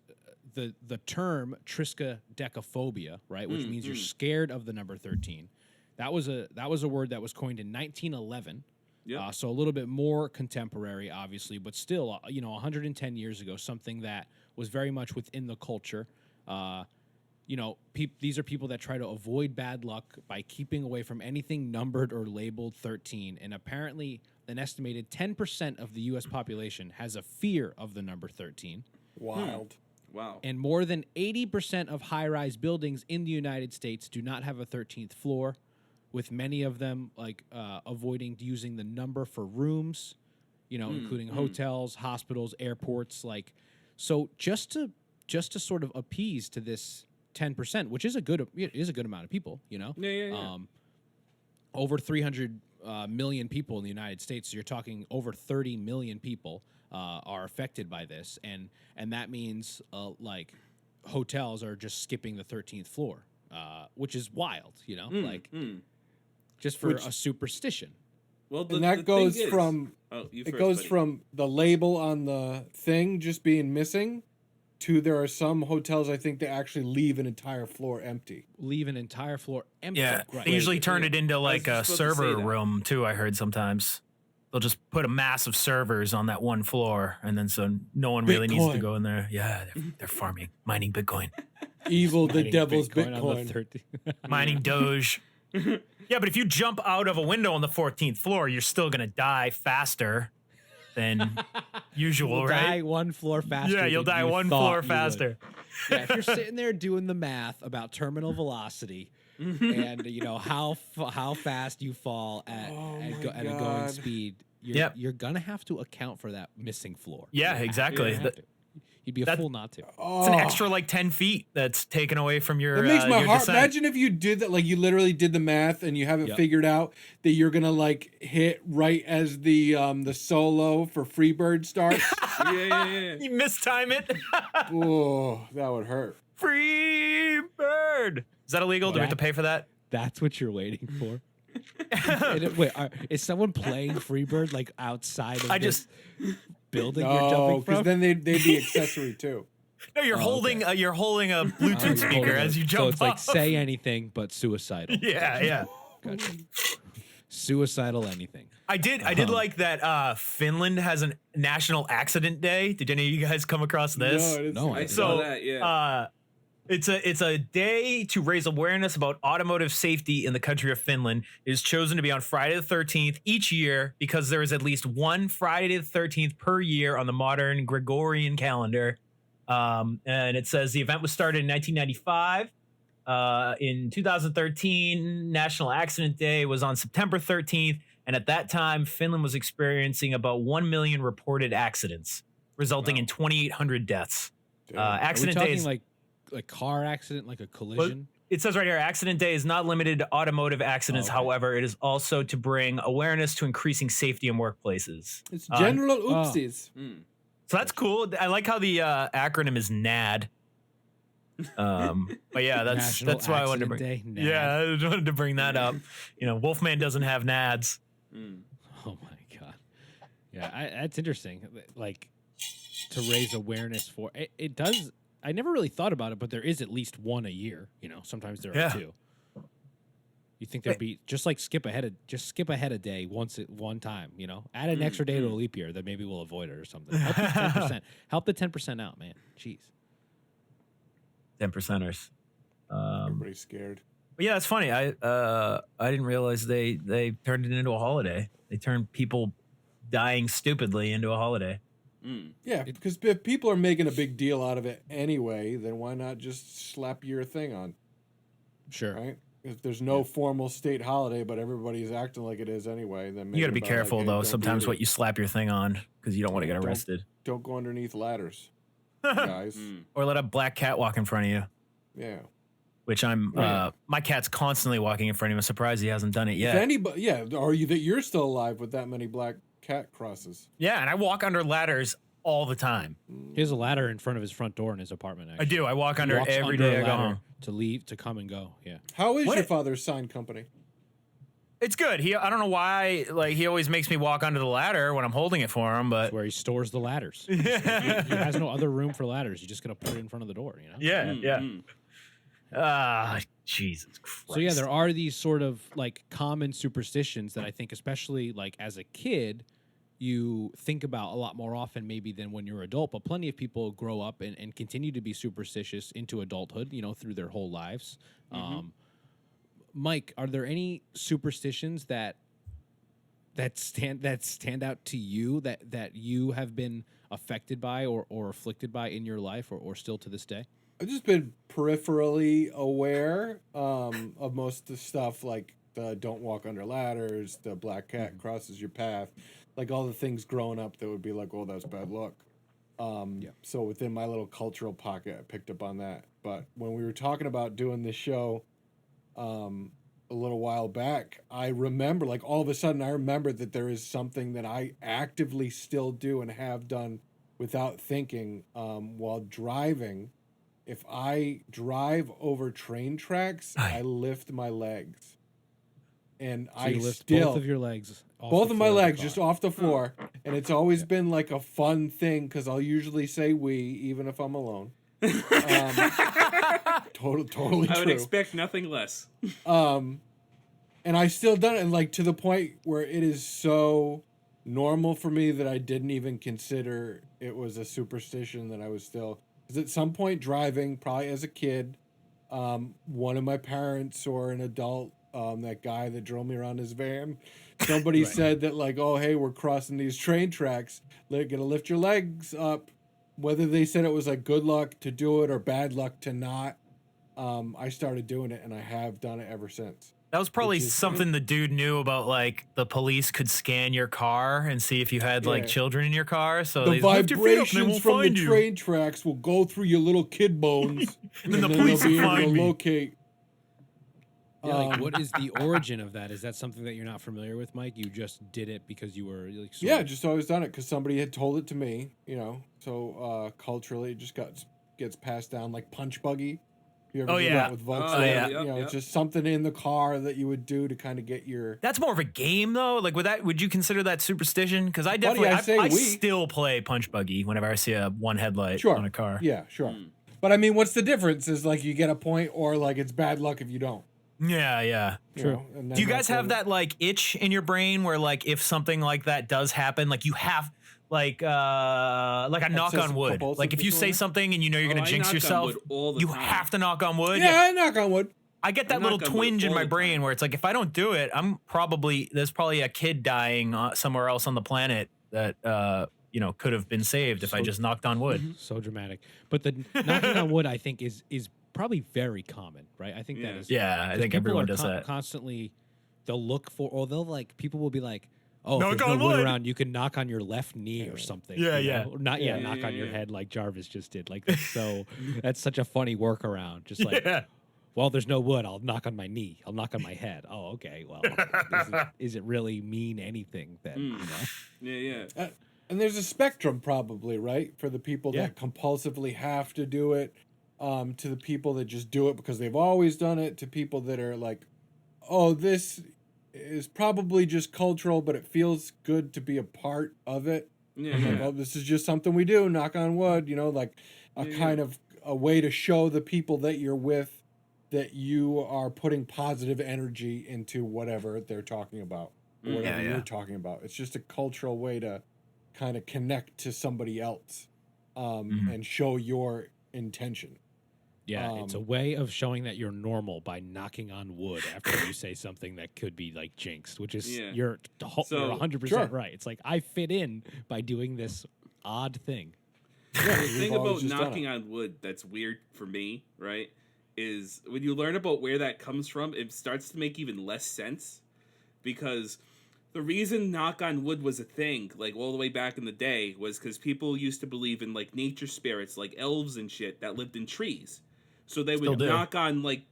H: the term triskaidekaphobia, right, which means you're scared of the number 13. That was a word that was coined in 1911. Yeah. So a little bit more contemporary, obviously, but still, 110 years ago, something that was very much within the culture. These are people that try to avoid bad luck by keeping away from anything numbered or labeled 13. And apparently, an estimated 10% of the U.S. population has a fear of the number 13.
F: Wild.
G: Wow.
H: And more than 80% of high-rise buildings in the United States do not have a 13th floor, with many of them avoiding using the number for rooms, including hotels, hospitals, airports. Like, so just to sort of appease to this 10%, which is a good amount of people,
G: Yeah.
H: Over 300 million people in the United States. So you're talking over 30 million people are affected by this, and that means like hotels are just skipping the 13th floor, which is wild, just for a superstition.
G: Well,
F: that goes from from the label on the thing just being missing to there are some hotels I think that actually leave an entire floor empty.
I: Yeah, right. They usually turn it into like a server room too. I heard sometimes they'll just put a massive servers on that one floor, and then so no one really needs to go in there. Yeah, they're farming, mining Bitcoin.
F: Evil, the devil's Bitcoin.
I: Mining Doge. Yeah, but if you jump out of a window on the 14th floor, you're still gonna die faster than usual, right?
H: Die one floor faster.
I: Yeah, you'll die one floor faster.
H: Yeah, if you're sitting there doing the math about terminal velocity and how fast you fall at a going speed, you're gonna have to account for that missing floor.
I: Yeah, exactly.
H: You'd be a fool not to.
I: It's an extra like 10 feet that's taken away from your.
F: That makes my heart.
I: Descent.
F: Imagine if you did that, like you literally did the math and you haven't figured out that you're gonna like hit right as the solo for Freebird starts.
G: Yeah.
I: You mistime it.
F: Oh, that would hurt.
I: Freebird. Is that illegal? Do we have to pay for that?
H: That's what you're waiting for. Wait, is someone playing Freebird like outside of this building you're jumping from?
F: Because then they'd be accessory too.
I: No, you're holding a Bluetooth speaker as you jump.
H: So it's like say anything but suicidal.
I: Yeah.
H: Gotcha. Suicidal anything.
I: I did like that. Finland has a National Accident Day. Did any of you guys come across this?
H: No,
G: I saw that. Yeah.
I: It's a day to raise awareness about automotive safety in the country of Finland. It is chosen to be on Friday the 13th each year because there is at least one Friday the 13th per year on the modern Gregorian calendar. And it says the event was started in 1995. In 2013, National Accident Day was on September 13th. And at that time, Finland was experiencing about 1 million reported accidents, resulting in 2,800 deaths. Accident Day is
H: like car accident, like a collision.
I: It says right here, Accident Day is not limited to automotive accidents. However, it is also to bring awareness to increasing safety in workplaces.
F: It's general oopsies.
I: So that's cool. I like how the acronym is NAD. But yeah, that's why I wanted to bring.
H: Day, NAD.
I: Yeah, I wanted to bring that up. Wolfman doesn't have NADs.
H: Oh my god. Yeah, that's interesting. Like to raise awareness for it does. I never really thought about it, but there is at least one a year. Sometimes there are two. You think there'd be just like skip ahead a day one time. Add an extra day to a leap year, then maybe we'll avoid it or something. Help the 10%. Help the 10% out, man. Jeez.
I: 10%ers.
F: Everybody's scared.
I: But yeah, it's funny. I didn't realize they turned it into a holiday. They turned people dying stupidly into a holiday.
F: Yeah, because if people are making a big deal out of it anyway, then why not just slap your thing on?
H: Sure.
F: Right? if there's no formal state holiday, but everybody's acting like it is anyway, then
I: You got to be
F: maybe about,
I: careful
F: like, hey,
I: though.
F: don't
I: Sometimes
F: do
I: what
F: it.
I: you slap your thing on because you don't want to get
F: Don't-
I: arrested.
F: Don't go underneath ladders, guys.
I: Or let a black cat walk in front of you.
F: Yeah.
I: Which my cat's constantly walking in front of him. I'm surprised he hasn't done it yet.
F: If anybody, yeah, are you that you're still alive with that many black cat crosses?
I: Yeah, and I walk under ladders all the time.
H: He has a ladder in front of his front door in his apartment. Actually.
I: I do. I walk
H: He
I: under
H: walks
I: every
H: under
I: day
H: a
I: I go
H: ladder
I: home.
H: to leave, to come and go. Yeah.
F: How is
I: What
F: your
I: it-
F: father's sign company?
I: It's good. I don't know why. Like he always makes me walk under the ladder when I'm holding it for him, but
H: That's where he stores the ladders. he has no other room for ladders. You just gotta put it in front of the door. You know.
I: yeah. Jesus Christ.
H: So yeah, there are these sort of like common superstitions that I think, especially like as a kid, you think about a lot more often maybe than when you're an adult. But plenty of people grow up and continue to be superstitious into adulthood, you know, through their whole lives. Mike, are there any superstitions that stand out to you that you have been affected by or afflicted by in your life or still to this day?
F: I've just been peripherally aware of most of the stuff, like the don't walk under ladders, the black cat crosses your path, like all the things growing up that would be like, oh, that's bad luck. So within my little cultural pocket, I picked up on that. But when we were talking about doing this show a little while back, I remember, like all of a sudden, I remember that there is something that I actively still do and have done without thinking while driving. If I drive over train tracks, I lift my legs. And
H: So
F: I
H: you lift
F: still
H: both of your legs. Off
F: both
H: the
F: of my
H: floor the
F: legs
H: car.
F: just off the floor, and it's always been like a fun thing because I'll usually say "we" even if I'm alone. Totally true.
G: I would expect nothing less.
F: And I still done it, and like to the point where it is so normal for me that I didn't even consider it was a superstition that I was still. Because at some point driving, probably as a kid, one of my parents or an adult, that guy that drove me around his van, somebody said that like, oh hey, we're crossing these train tracks. They're gonna lift your legs up. Whether they said it was like good luck to do it or bad luck to not, I started doing it and I have done it ever since.
I: That was probably
F: Which is-
I: something the dude knew about, like the police could scan your car and see if you had like
F: Yeah.
I: children in your car. So
F: The
I: they lift your feet up and they
F: vibrations
I: won't
F: from the
I: find you.
F: train tracks will go through your little kid bones,
I: And then the police
F: they'll
I: will
F: be able to
I: find me.
F: locate.
H: Yeah, like, what is the origin of that? Is that something that you're not familiar with, Mike? You just did it because you were like, sort
F: Yeah,
H: of-
F: just always done it because somebody had told it to me, you know. So culturally, it just gets passed down like punch buggy. You ever
I: Oh,
F: do
I: yeah.
F: that with Volkswagen?
I: Oh, yeah.
F: You know,
G: Yep.
F: it's just something in the car that you would do to kind of get your.
I: That's more of a game though. Like would you consider that superstition? Because I
F: Buddy,
I: definitely,
F: I say
I: I
F: we.
I: still play punch buggy whenever I see a one headlight
F: Sure.
I: on a car.
F: Yeah, sure. But I mean, what's the difference? Is like you get a point, or like it's bad luck if you don't.
I: Yeah.
F: You
H: True.
F: know? And then
I: Do you guys
F: that's
I: have
F: when-
I: that like itch in your brain where like if something like that does happen, like you have like a knock on
F: Obsessive
I: wood.
F: compulsive
I: Like if you say
F: disorder?
I: something and you know you're gonna
G: I
I: jinx
G: knock on
I: yourself,
G: wood all the
I: you
G: time.
I: have to knock on wood.
F: Yeah, I knock on wood.
I: I get that
G: I
I: little
G: knock on wood
I: twinge in
G: all
I: my
G: the
I: brain
G: time.
I: where it's like if I don't do it, there's probably a kid dying somewhere else on the planet that could have been saved if I
H: So-
I: just knocked on wood.
H: so dramatic. But the knocking on wood, I think, is probably very common, right? I think that
G: Yeah.
H: is.
I: Yeah, I
H: 'cause
I: think
H: people
I: everyone
H: are
I: does that.
H: Constantly, they'll look for, or they'll like, people will be like, oh,
I: Knock
H: if there's
I: on
H: no wood
I: wood.
H: around, you can knock on your left knee or something.
I: Yeah,
H: you
I: yeah.
H: know? Not
G: Yeah,
H: knock
G: yeah,
H: on your
G: yeah.
H: head like Jarvis just did. Like that's such a funny workaround. Just like,
I: Yeah.
H: well, there's no wood. I'll knock on my knee. I'll knock on my head. Oh, okay. Well, is it really mean anything then? You know?
G: Yeah.
F: And there's a spectrum probably, right? For the people
H: Yeah.
F: that compulsively have to do it, to the people that just do it because they've always done it, to people that are like, oh, this is probably just cultural, but it feels good to be a part of it.
G: Yeah.
F: Like, oh, this is just something we do, knock on wood, you know, like a kind of a way to show the people that you're with that you are putting positive energy into whatever they're talking about, or whatever
I: Yeah.
F: you're talking about. It's just a cultural way to kind of connect to somebody else and show your intention.
H: Yeah, it's a way of showing that you're normal by knocking on wood after you say something that could be like jinxed, which is
G: Yeah.
H: you're
G: So-
H: 100% right. It's like I fit in by doing this odd thing.
F: Yeah,
G: The thing
F: we've always
G: about
F: just done
G: knocking
F: it.
G: on wood that's weird for me, right, is when you learn about where that comes from, it starts to make even less sense, because the reason knock on wood was a thing, like all the way back in the day, was because people used to believe in like nature spirits, like elves and shit that lived in trees. So they would knock on like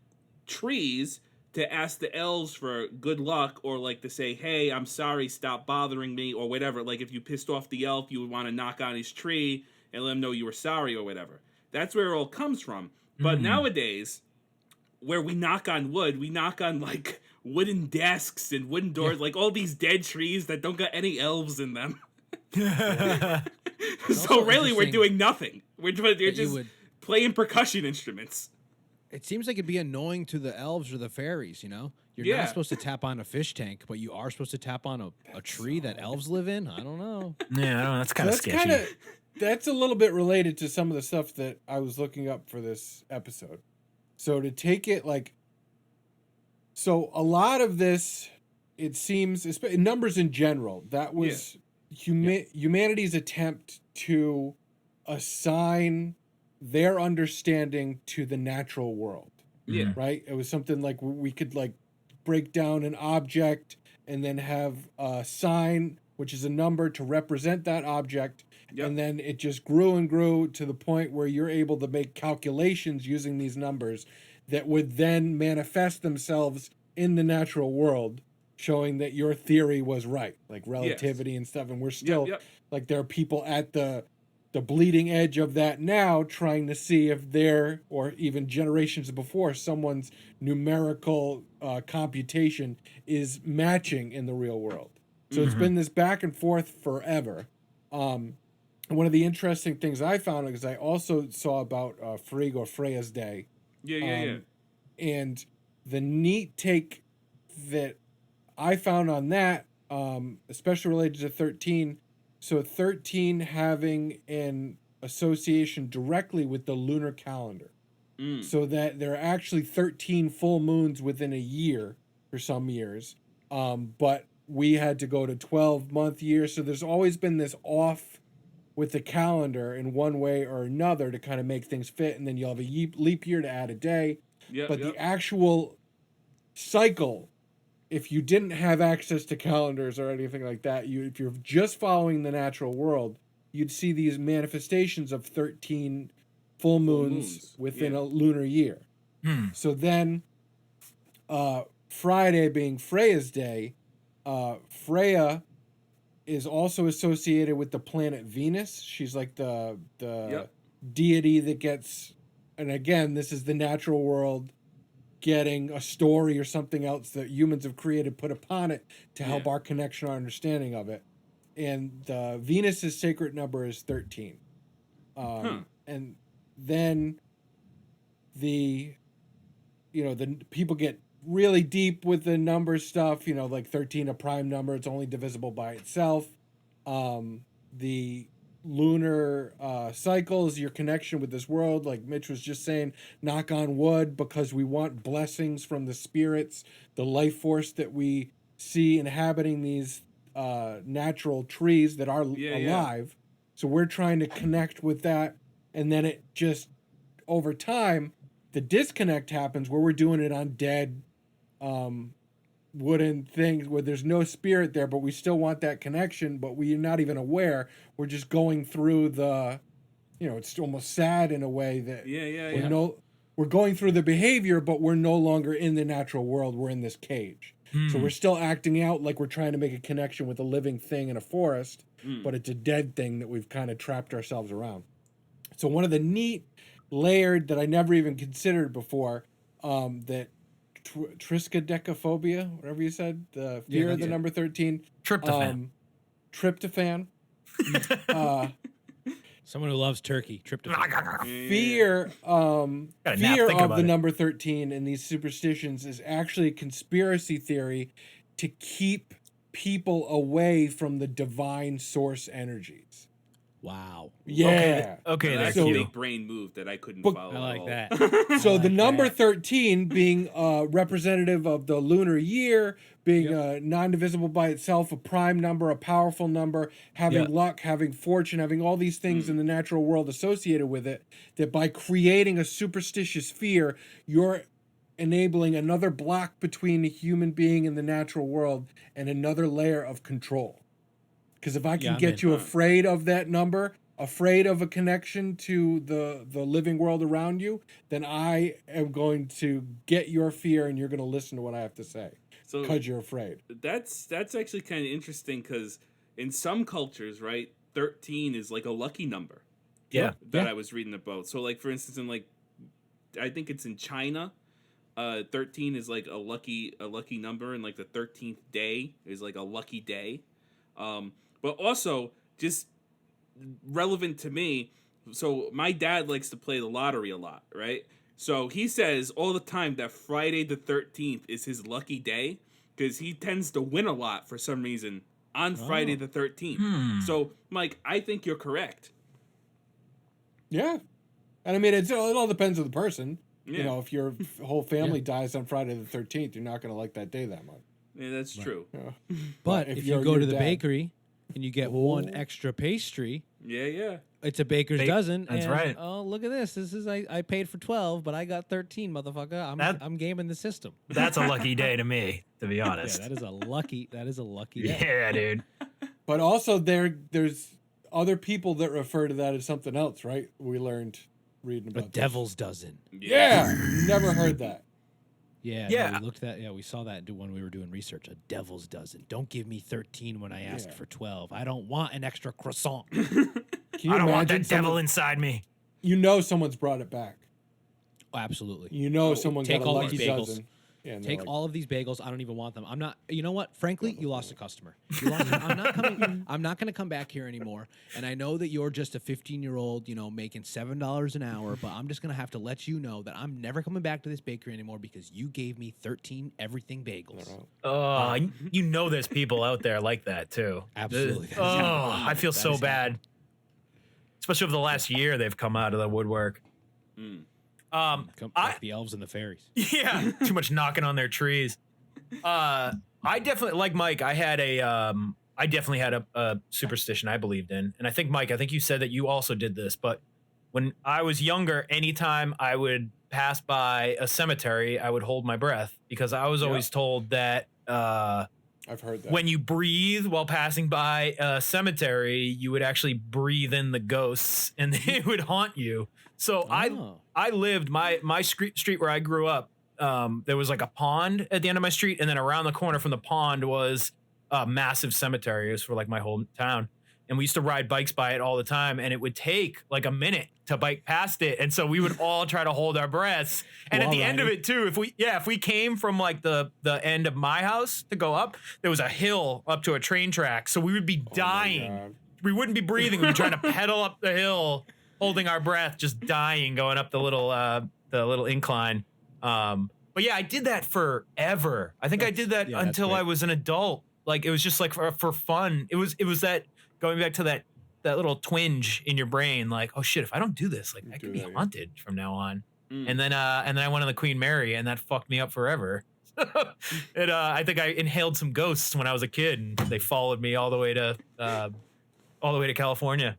G: trees to ask the elves for good luck, or like to say, hey, I'm sorry, stop bothering me, or whatever. Like if you pissed off the elf, you would want to knock on his tree and let him know you were sorry or whatever. That's where it all comes from. But nowadays, where we knock on wood, we knock on like wooden desks and wooden doors, like all these dead trees that don't got any elves in them. So really, we're doing nothing. We're just playing percussion instruments.
H: It seems like it'd be annoying to the elves or the fairies, you know? You're not supposed to tap on a fish tank, but you are supposed to tap on a tree that elves live in? I don't know.
I: Yeah, that's kind of sketchy.
F: That's a little bit related to some of the stuff that I was looking up for this episode. So to take it so a lot of this, it seems, numbers in general, that was humanity's attempt to assign their understanding to the natural world.
G: Yeah.
F: Right? It was something like we could like break down an object and then have a sign, which is a number to represent that object. Yep. And then it just grew and grew to the point where you're able to make calculations using these numbers that would then manifest themselves in the natural world, showing that your theory was right, like relativity and stuff. And we're still like, there are people at the bleeding edge of that now, trying to see if they're, or even generations before, someone's numerical computation is matching in the real world. So it's been this back and forth forever. One of the interesting things I found, because I also saw about Frigg or Freya's Day. And the neat take that I found on that, especially related to 13, so 13 having an association directly with the lunar calendar. So that there are actually 13 full moons within a year for some years. But we had to go to 12-month years. So there's always been this off with the calendar in one way or another to kind of make things fit. And then you'll have a leap year to add a day. The actual cycle, if you didn't have access to calendars or anything like that, if you're just following the natural world, you'd see these manifestations of 13 full moons within a lunar year. So then Friday being Freya's Day, Freya is also associated with the planet Venus. She's like the deity that gets, and again, this is the natural world getting a story or something else that humans have created, put upon it to help our connection, our understanding of it. And Venus's sacred number is 13. And then the people get really deep with the number stuff, like 13, a prime number, it's only divisible by itself. The lunar cycles, your connection with this world, like Mitch was just saying, knock on wood, because we want blessings from the spirits, the life force that we see inhabiting these natural trees that are alive. So we're trying to connect with that, and then it just, over time, the disconnect happens where we're doing it on dead wooden things where there's no spirit there, but we still want that connection, but we're not even aware. We're just going through the, it's almost sad in a way that we're going through the behavior, but we're no longer in the natural world. We're in this cage. So we're still acting out like we're trying to make a connection with a living thing in a forest, but it's a dead thing that we've kind of trapped ourselves around. So one of the neat layered that I never even considered before, that triskaidekaphobia, whatever you said, the fear of the number 13.
I: Tryptophan.
F: Tryptophan.
H: Someone who loves turkey. Tryptophan.
F: Fear of the number 13 and these superstitions is actually a conspiracy theory to keep people away from the divine source energies.
H: Wow.
F: Yeah.
I: Okay,
G: That's
I: that's
G: a
F: so-
G: big brain move that I couldn't
F: But-
G: follow.
H: I like
G: at all.
H: that.
F: So the number
H: that.
F: 13 being representative of the lunar year, being non-divisible by itself, a prime number, a powerful number, having
I: Yeah.
F: luck, having fortune, having all these things in the natural world associated with it, that by creating a superstitious fear, you're enabling another block between a human being and the natural world and another layer of control. Because if I can
H: I'm
F: get
H: in.
F: you afraid of that number, afraid of a connection to the living world around you, then I am going to get your fear and you're going to listen to what I have to say
G: So
F: because you're afraid.
G: that's actually kind of interesting because in some cultures, right, 13 is like a lucky number.
I: Yeah.
G: That I was reading about. So like for instance, in like I think it's in China, 13 is like a lucky number, and like the 13th day is like a lucky day. But also just relevant to me. So my dad likes to play the lottery a lot, right? So he says all the time that Friday the 13th is his lucky day because he tends to win a lot for some reason on Friday the 13th. So Mike, I think you're correct.
F: Yeah. And I mean, it all depends on the person.
G: Yeah.
F: You know, if your whole family dies on Friday the 13th, you're not going to like that day that much.
G: Yeah, that's true.
F: Yeah.
H: But
F: if
H: if
F: you're
H: you go
F: your
H: to the
F: dad.
H: bakery and you get one extra pastry,
G: Yeah.
H: it's a baker's dozen.
I: That's
H: and,
I: right.
H: Oh, look at this. This is I paid for 12, but I got 13, motherfucker. I'm gaming the system.
I: That's a lucky day to me, to be
H: Yeah,
I: honest.
H: that is a lucky day.
I: Yeah, dude.
F: But also there's other people that refer to that as something else, right? We learned reading about
H: A devil's dozen.
F: Yeah. Never heard that.
H: Yeah,
I: Yeah.
H: No, we looked at we saw that when we were doing research. A devil's dozen. Don't give me 13 when I asked for 12. I don't want an extra croissant.
F: Can you
I: I don't want
F: imagine
I: that devil
F: someone-
I: inside me.
F: You know someone's brought it back.
H: Oh, absolutely.
F: You know someone
H: take
F: got a
H: all
F: lucky
H: these bagels.
F: dozen. Yeah, and they're
H: Take
F: like,
H: all of these bagels. I don't even want them. I'm not. You know what? Frankly, you lost a customer. I'm not coming. I'm not going to come back here anymore. And I know that you're just a 15-year-old, making $7 an hour. But I'm just going to have to let you know that I'm never coming back to this bakery anymore because you gave me 13 everything bagels.
I: Oh, you know there's people out there like that too.
H: Absolutely.
I: Oh, I feel
H: That
I: so
H: is
I: bad. Especially over the last year, they've come out of the woodwork.
H: Like the elves and the fairies.
I: Yeah, too much knocking on their trees. I definitely, like Mike, I definitely had a superstition I believed in. And I think, Mike, you said that you also did this, but when I was younger, anytime I would pass by a cemetery, I would hold my breath because I was always told that
F: I've heard that.
I: when you breathe while passing by a cemetery, you would actually breathe in the ghosts and they would haunt you. So I lived my street where I grew up. There was like a pond at the end of my street, and then around the corner from the pond was a massive cemetery. It was for like my whole town, and we used to ride bikes by it all the time. And it would take like a minute to bike past it, and so we would all try to hold our breaths. And at the end of it too, if we came from like the end of my house to go up, there was a hill up to a train track, so we would be dying. We wouldn't be breathing. We'd be trying to pedal up the hill, holding our breath, just dying, going up the little incline. But yeah, I did that forever. I think I did that until I was an adult. Like it was just like for fun. It was that going back to that little twinge in your brain, like, oh shit, if I don't do this, like I could be haunted from now on. And then I went on the Queen Mary, and that fucked me up forever. I think I inhaled some ghosts when I was a kid, and they followed me all the way to California.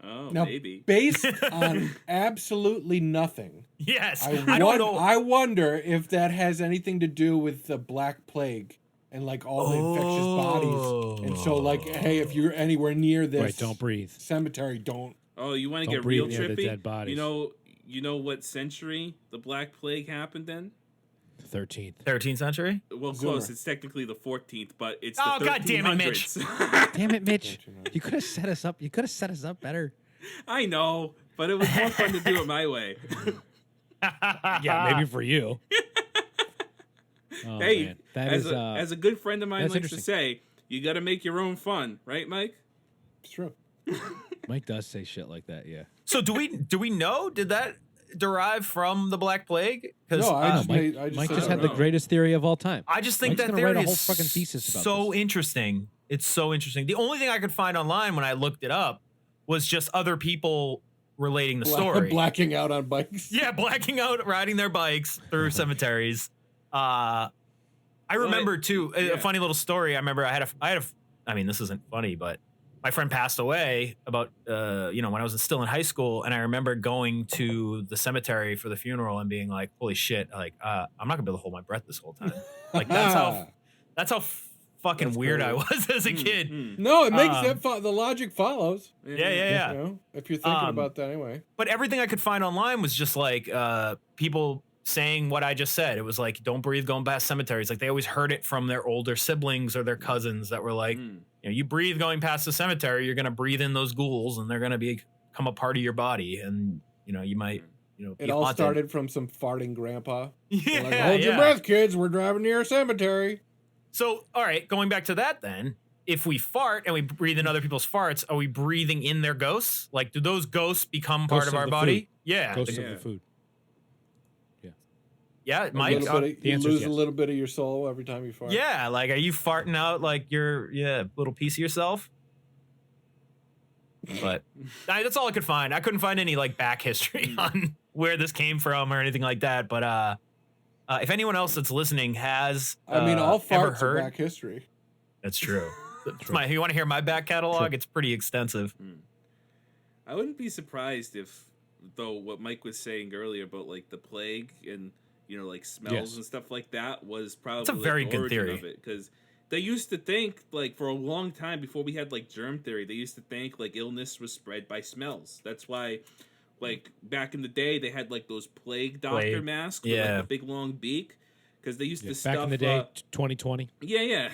G: Oh,
F: now,
G: maybe.
F: Based on absolutely nothing.
I: Yes,
F: I
I: don't know.
F: I wonder if that has anything to do with the Black Plague and like all the infectious bodies. And so, like, hey, if you're anywhere near this,
H: Right, don't breathe.
F: Cemetery, don't.
G: Oh, you want to
H: Don't
G: get real
H: breathe near the
G: trippy?
H: dead bodies.
G: You know what century the Black Plague happened in?
H: 13th.
I: 13th century?
G: Well, close. It's technically the 14th, but it's
I: Oh,
G: the 1300s.
I: God damn it, Mitch.
H: Damn it, Mitch. You could have set us up. You could have set us up better.
G: I know, but it was more fun to do it my way.
H: Yeah, maybe for you. Oh,
G: Hey,
H: man. That
G: as
H: is,
G: a good friend of mine
H: that's
G: likes to
H: interesting.
G: say, you got to make your own fun, right, Mike?
F: It's true.
H: Mike does say shit like that, yeah.
I: So do we know? Did that derive from the Black Plague?
F: No, I just
H: Mike,
F: made. I just,
H: Mike
F: said
H: just
F: it.
H: had the
G: know.
H: greatest theory of all time.
I: I just think
H: Mike's
I: that
H: gonna
I: theory
H: write a whole
I: is
H: fucking thesis about
I: so
H: this.
I: interesting. It's so interesting. The only thing I could find online when I looked it up was just other people relating the story.
F: Blacking out on bikes.
I: Yeah, blacking out, riding their bikes through cemeteries. I remember too a funny little story. I remember I mean, this isn't funny, but my friend passed away about when I was still in high school, and I remember going to the cemetery for the funeral and being like, "Holy shit! Like, I'm not gonna be able to hold my breath this whole time." Like that's how fucking weird I was as a kid.
F: No, it makes the logic follows.
I: Yeah.
F: You know, if you're thinking about that anyway.
I: But everything I could find online was just like people saying what I just said. It was like, don't breathe going past cemeteries. Like they always heard it from their older siblings or their cousins that were like, you breathe going past the cemetery, you're going to breathe in those ghouls and they're going to become a part of your body. And, you might, be
F: it all
I: haunted.
F: started from some farting grandpa.
I: Yeah.
F: Like, hold your breath, kids. We're driving near a cemetery.
I: So, all right, going back to that then, if we fart and we breathe in other people's farts, are we breathing in their ghosts? Like, do those ghosts become part of our body?
H: Food.
I: Yeah.
H: Ghosts of the food.
I: Yeah, Mike.
F: You lose a little bit of your soul every time you fart.
I: Yeah, like, are you farting out like you're little piece of yourself? But that's all I could find. I couldn't find any like back history on where this came from or anything like that. But if anyone else that's listening has,
F: all farts
I: are
F: back history.
I: That's true. You want to hear my back catalog? It's pretty extensive.
G: I wouldn't be surprised if, though, what Mike was saying earlier about like the plague and like smells and stuff like that was probably
I: a very
G: the
I: good
G: origin
I: theory
G: of it, because they used to think, like, for a long time before we had like germ theory, they used to think like illness was spread by smells. That's why, like, back in the day they had like those plague doctor masks with like the big long beak, because they used to stuff
H: back in the day 2020.
G: Yeah.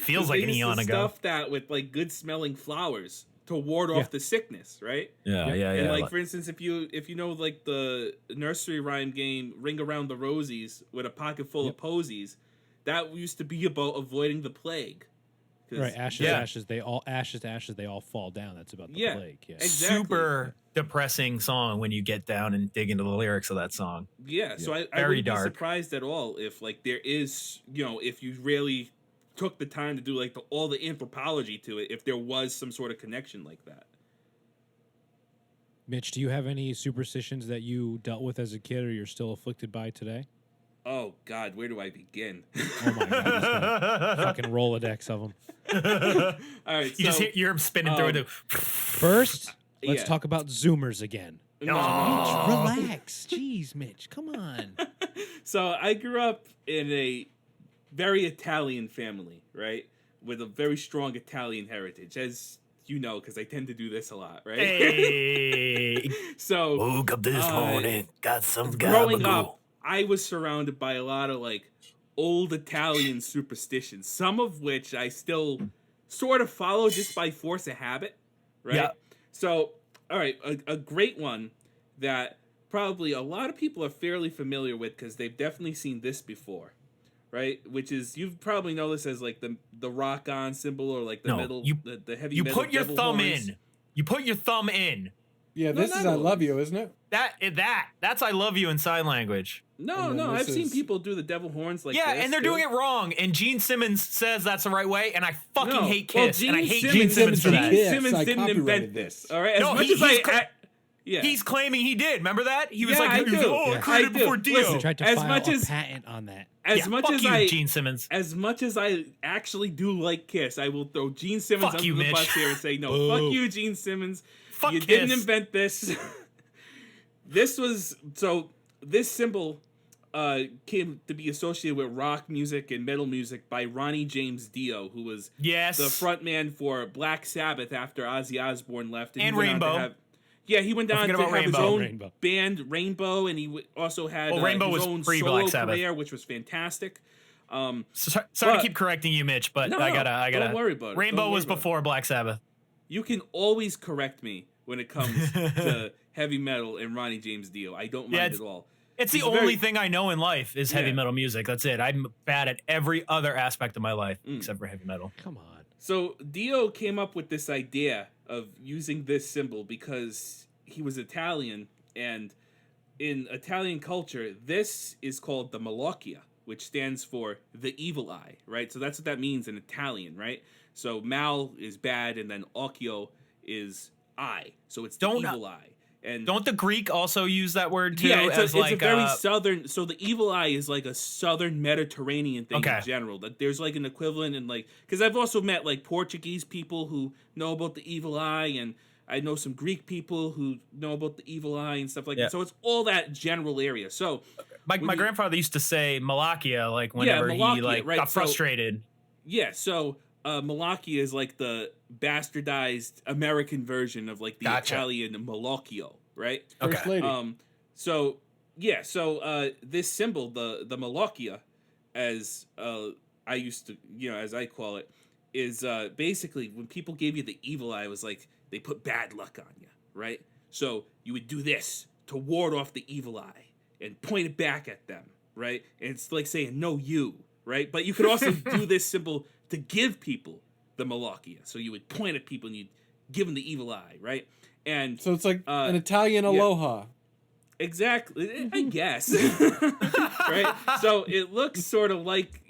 I: Feels like an eon ago.
G: Stuff that with like good smelling flowers to ward off the sickness, right?
I: Yeah.
G: And like, for instance, if you know like the nursery rhyme game "Ring Around the Rosies" with a pocket full of posies, that used to be about avoiding the plague.
H: Right, ashes, they all ashes to ashes, they all fall down. That's about the plague. Yeah,
G: exactly.
I: Super depressing song when you get down and dig into the lyrics of that song.
G: Yeah, so I wouldn't be surprised at all if like there is, if you really took the time to do like all the anthropology to it, if there was some sort of connection like that.
H: Mitch, do you have any superstitions that you dealt with as a kid or you're still afflicted by today?
G: Oh God, where do I begin?
H: Oh my God, fucking Rolodex of them.
G: All right,
I: you just hear him spinning through the.
H: First, let's talk about Zoomers again.
G: No.
H: Mitch, relax. Jeez, Mitch, come on.
G: So I grew up in a very Italian family, right? With a very strong Italian heritage, as you know, because I tend to do this a lot, right?
I: Hey.
G: So
I: woke up this morning, got some
G: growing up, I was surrounded by a lot of like old Italian superstitions, some of which I still sort of follow just by force of habit, right?
I: Yeah.
G: So, all right, a great one that probably a lot of people are fairly familiar with because they've definitely seen this before, right? Which is, you probably know this as like the rock on symbol or like the metal, the heavy metal.
I: You put your
G: devil
I: thumb
G: horns.
I: in. You put your thumb in.
F: Yeah, this is "I love you," isn't it?
I: That's "I love you" in sign language.
G: No, I've seen people do the devil horns like this.
I: Yeah, and they're doing it wrong. And Gene Simmons says that's the right way, and I fucking hate
G: Well,
I: Kiss, and I hate Gene Simmons for that.
G: Gene Simmons didn't invent this. All right,
I: he's claiming he did. Remember that? He was
G: I
I: created before Dio.
G: Listen,
H: He tried to file a patent on that.
I: Gene Simmons.
G: As much as I actually do like Kiss, I will throw Gene Simmons under the bus here and say, no, fuck you, Gene Simmons. You
I: Kiss.
G: didn't invent this. This symbol came to be associated with rock music and metal music by Ronnie James Dio, who was the frontman for Black Sabbath after Ozzy Osbourne left.
I: And Rainbow.
G: He went on to have his own band, Rainbow, and he also had his own solo career, which was fantastic.
I: Sorry to keep correcting you, Mitch, but I gotta.
G: Don't worry about it.
I: Rainbow was before Black Sabbath.
G: You can always correct me when it comes to heavy metal and Ronnie James Dio. I don't mind at all.
I: It's the only thing I know in life is heavy metal music. That's it. I'm bad at every other aspect of my life except for heavy metal.
H: Come on.
G: So Dio came up with this idea of using this symbol because he was Italian, and in Italian culture, this is called the Malocchia, which stands for the evil eye, right? So that's what that means in Italian, right? So mal is bad, and then occhio is eye. So it's the evil eye. And
I: don't the Greek also use that word too?
G: Yeah, it's
I: like
G: a very southern. So the evil eye is like a southern Mediterranean thing
I: Okay.
G: in general. That there's like an equivalent in like, because I've also met like Portuguese people who know about the evil eye, and I know some Greek people who know about the evil eye and stuff like that. So it's all that general area. So
I: my grandfather used to say Malakia, like whenever he like got frustrated.
G: So Malakia is like the bastardized American version of like the Italian Malocchio, right?
F: First lady.
G: So this symbol, the Malocchia, as I used to, as I call it, is basically when people gave you the evil eye, it was like they put bad luck on you, right? So you would do this to ward off the evil eye and point it back at them, right? And it's like saying no, you, right? But you could also do this symbol to give people the Malocchia. So you would point at people and you'd give them the evil eye, right? And
F: so it's like an Italian aloha.
G: Exactly, I guess. Right? So it looks sort of like,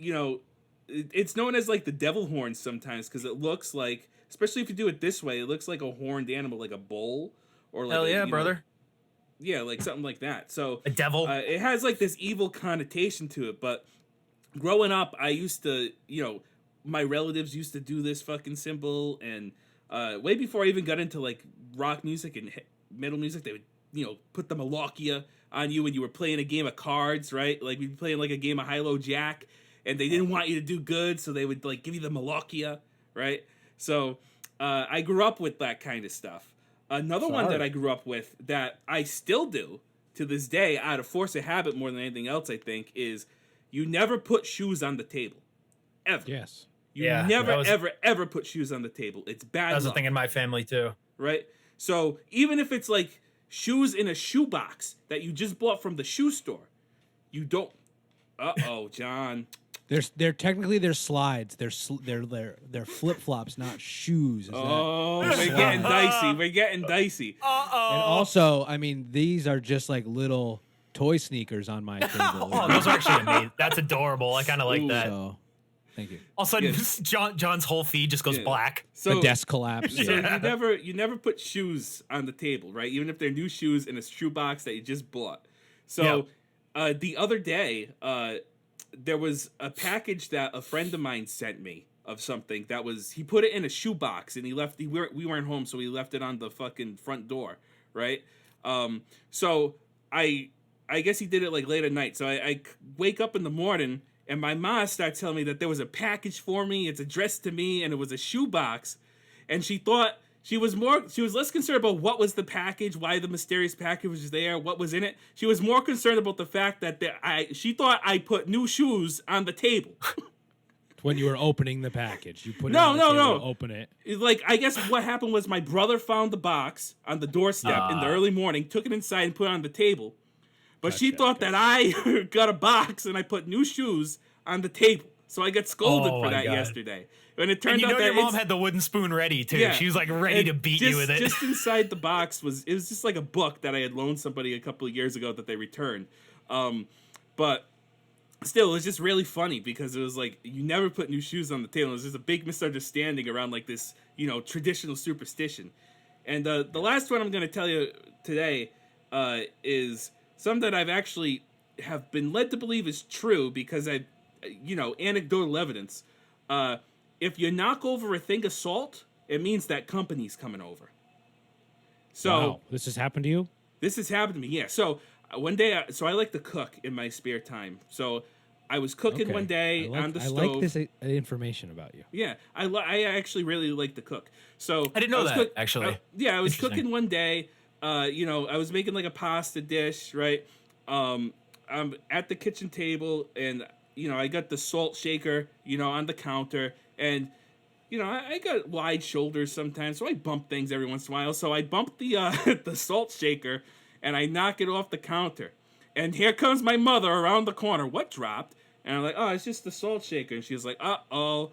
G: it's known as like the devil horns sometimes because it looks like, especially if you do it this way, it looks like a horned animal, like a bull or like
I: hell yeah, brother.
G: Yeah, like something like that. So
I: a devil.
G: It has like this evil connotation to it. But growing up, I used to, my relatives used to do this fucking symbol, and way before I even got into like rock music and metal music, they would, put the Malocchia on you when you were playing a game of cards, right? Like we'd be playing like a game of high-low jack, and they didn't want you to do good, so they would like give you the Malocchia, right? So I grew up with that kind of stuff. Another one that I grew up with that I still do to this day out of force of habit more than anything else, I think, is you never put shoes on the table. Ever.
H: Yes.
G: You never, ever put shoes on the table. It's bad luck.
I: That was a thing in my family, too.
G: Right? So even if it's like shoes in a shoebox that you just bought from the shoe store, you don't... Uh-oh, John.
H: They're technically they're slides. They're flip flops, not shoes.
G: We're getting dicey. We're getting dicey.
H: Uh-oh. And also, I mean, these are just like little toy sneakers on my table.
I: Oh, those are actually amazing. That's adorable. I kind of like that.
H: So, thank you.
I: All of a sudden, John's whole feed just goes black.
H: So, the desk collapsed.
G: So you never put shoes on the table, right? Even if they're new shoes in a shoebox that you just bought. So the other day, there was a package that a friend of mine sent me of something that was, he put it in a shoebox and we weren't home, so he left it on the fucking front door, right? So I guess he did it like late at night. So I wake up in the morning and my mom started telling me that there was a package for me. It's addressed to me and it was a shoebox. And she thought she was less concerned about what was the package, why the mysterious package was there, what was in it. She was more concerned about the fact that she thought I put new shoes on the table.
H: When you were opening the package, you put it
G: on
H: the table to open it.
G: Like, I guess what happened was my brother found the box on the doorstep in the early morning, took it inside and put it on the table. But she thought that I got a box and I put new shoes on the table. So I got scolded for that yesterday. And it turned out that
I: your mom had the wooden spoon ready too. Yeah, she was like ready to beat you with it.
G: Just inside the box was just like a book that I had loaned somebody a couple of years ago that they returned. But still, it was just really funny because it was like you never put new shoes on the table. It was just a big misunderstanding around like this, traditional superstition. And the last one I'm going to tell you today is something that I've actually have been led to believe is true because anecdotal evidence. If you knock over a thing of salt, it means that company's coming over. So
H: wow. This has happened to you?
G: This has happened to me, yeah. So one day, I like to cook in my spare time. So I was cooking one day on the stove.
H: I like this information about you.
G: Yeah, I actually really like to cook. So
I: I didn't know that, actually.
G: I was cooking one day. I was making like a pasta dish, right? I'm at the kitchen table, and I got the salt shaker, on the counter. And, I got wide shoulders sometimes, so I bump things every once in a while. So I bump the the salt shaker, and I knock it off the counter. And here comes my mother around the corner. What dropped? And I'm like, oh, it's just the salt shaker. And she's like, uh-oh.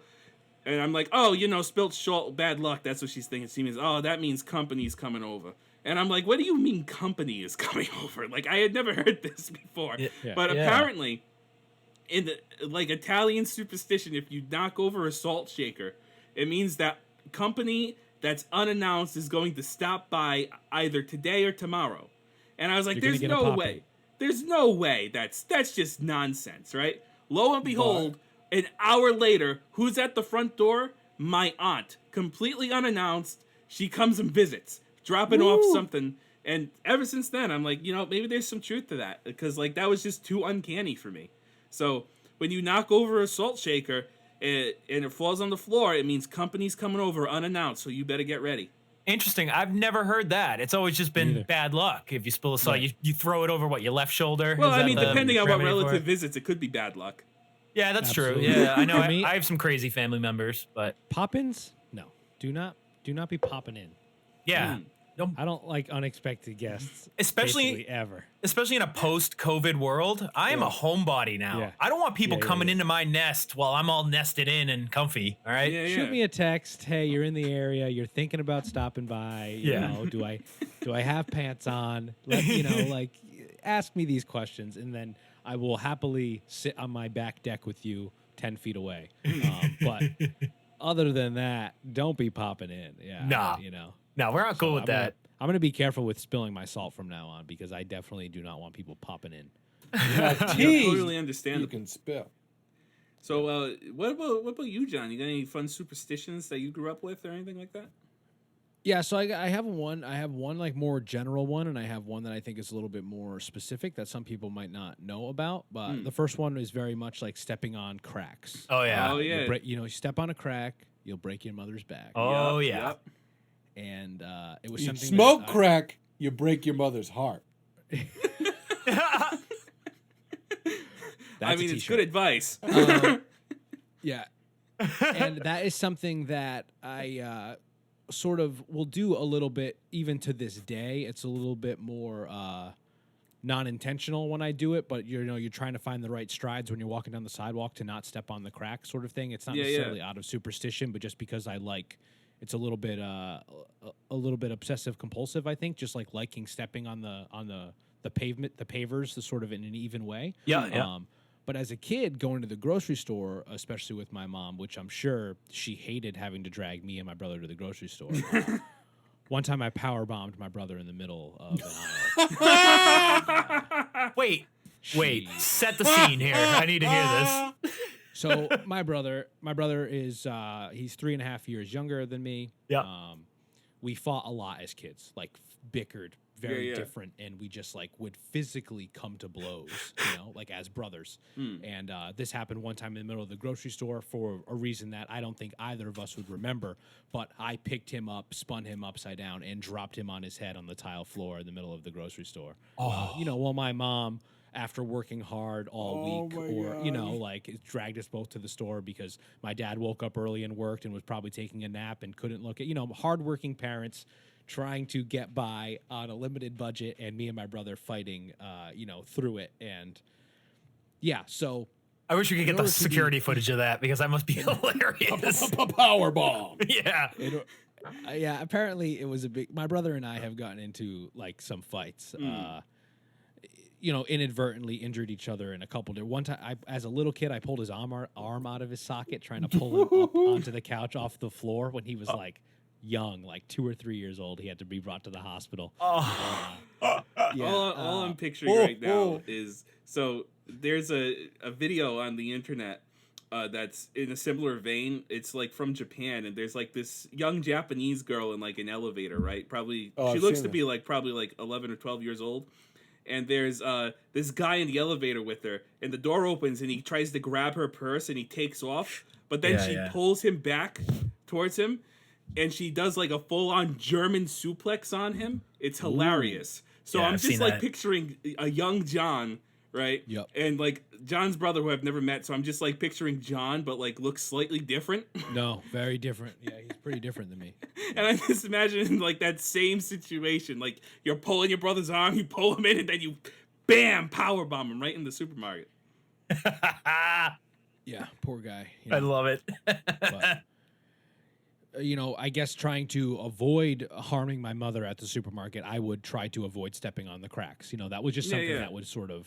G: And I'm like, oh, spilt salt, bad luck. That's what she's thinking. She means, oh, that means company's coming over. And I'm like, what do you mean company is coming over? Like, I had never heard this before. Yeah. But apparently... in the, like Italian superstition, if you knock over a salt shaker, it means that company that's unannounced is going to stop by either today or tomorrow. And I was like, there's no way. There's no way. That's just nonsense, right? Lo and behold, an hour later, who's at the front door? My aunt, completely unannounced. She comes and visits, dropping off something. And ever since then, I'm like, maybe there's some truth to that, because like that was just too uncanny for me. So when you knock over a salt shaker and it falls on the floor, it means company's coming over unannounced. So you better get ready.
I: Interesting. I've never heard that. It's always just been bad luck. If you spill a salt, you throw it over your left shoulder.
G: Well, I mean, depending on what relative visits, it could be bad luck.
I: Yeah, that's true. Yeah, I know. I have some crazy family members, but
H: pop-ins? No, do not be popping in.
I: Yeah.
H: I don't like unexpected guests,
I: especially
H: ever.
I: Especially in a post-COVID world. I am a homebody now. Yeah. I don't want people coming into my nest while I'm all nested in and comfy. All right.
H: Shoot me a text. Hey, you're in the area. You're thinking about stopping by. You know, do I have pants on? Ask me these questions, and then I will happily sit on my back deck with you 10 feet away. But other than that, don't be popping in. Yeah.
I: Nah. No, we're not cool with that.
H: I'm going to be careful with spilling my salt from now on, because I definitely do not want people popping in.
G: Totally understand.
F: You can spill.
G: So, what about you, John? You got any fun superstitions that you grew up with or anything like that?
H: Yeah, so I have one. I have one like more general one, and I have one that I think is a little bit more specific that some people might not know about. But the first one is very much like stepping on cracks.
I: Oh yeah.
G: Oh yeah.
H: You step on a crack, you'll break your mother's back.
I: Oh yeah.
G: Yep.
H: And it was
F: you
H: something.
F: Smoke crack, you break your mother's heart.
G: I mean, it's good advice.
H: Yeah, and that is something that I sort of will do a little bit even to this day. It's a little bit more non-intentional when I do it, but you're trying to find the right strides when you're walking down the sidewalk to not step on the crack, sort of thing. It's not necessarily out of superstition, but just because I like. It's a little bit obsessive compulsive, I think, just like liking stepping on the pavement, the pavers, the sort of in an even way.
I: Yeah.
H: But as a kid, going to the grocery store, especially with my mom, which I'm sure she hated having to drag me and my brother to the grocery store. One time I power bombed my brother in the middle of an aisle.
I: Wait, set the scene here. I need to hear this.
H: So my brother is he's 3.5 years younger than me.
I: Yeah.
H: We fought a lot as kids, like bickered, very different, and we just like would physically come to blows, like as brothers. And this happened one time in the middle of the grocery store for a reason that I don't think either of us would remember. But I picked him up, spun him upside down, and dropped him on his head on the tile floor in the middle of the grocery store. While my mom, after working hard all week, it dragged us both to the store because my dad woke up early and worked and was probably taking a nap and couldn't look at, hardworking parents trying to get by on a limited budget, and me and my brother fighting, through it. And so
I: I wish we could get the security footage of that, because that must be hilarious.
F: Power bomb.
I: Yeah.
H: Apparently it was my brother and I have gotten into like some fights. Inadvertently injured each other in a couple. One time, as a little kid, I pulled his arm out of his socket, trying to pull him up onto the couch off the floor when he was like young, like 2 or 3 years old. He had to be brought to the hospital.
G: All I'm picturing right now is, so there's a video on the internet that's in a similar vein. It's like from Japan, and there's like this young Japanese girl in like an elevator, right? Probably she looks to be like probably like 11 or 12 years old. And there's this guy in the elevator with her, and the door opens, and he tries to grab her purse, and he takes off, but then she pulls him back towards him, and she does like a full-on German suplex on him. It's hilarious. So I'm just like picturing a young John, right?
H: Yep.
G: And like John's brother, who I've never met, so I'm just like picturing John, but like looks slightly different.
H: No, very different. Yeah, he's pretty different than me.
G: And I just imagine like that same situation. Like you're pulling your brother's arm, you pull him in, and then you, bam, power bomb him right in the supermarket.
H: Yeah, poor guy.
I: I love it.
H: But, I guess trying to avoid harming my mother at the supermarket, I would try to avoid stepping on the cracks. That was just something that would sort of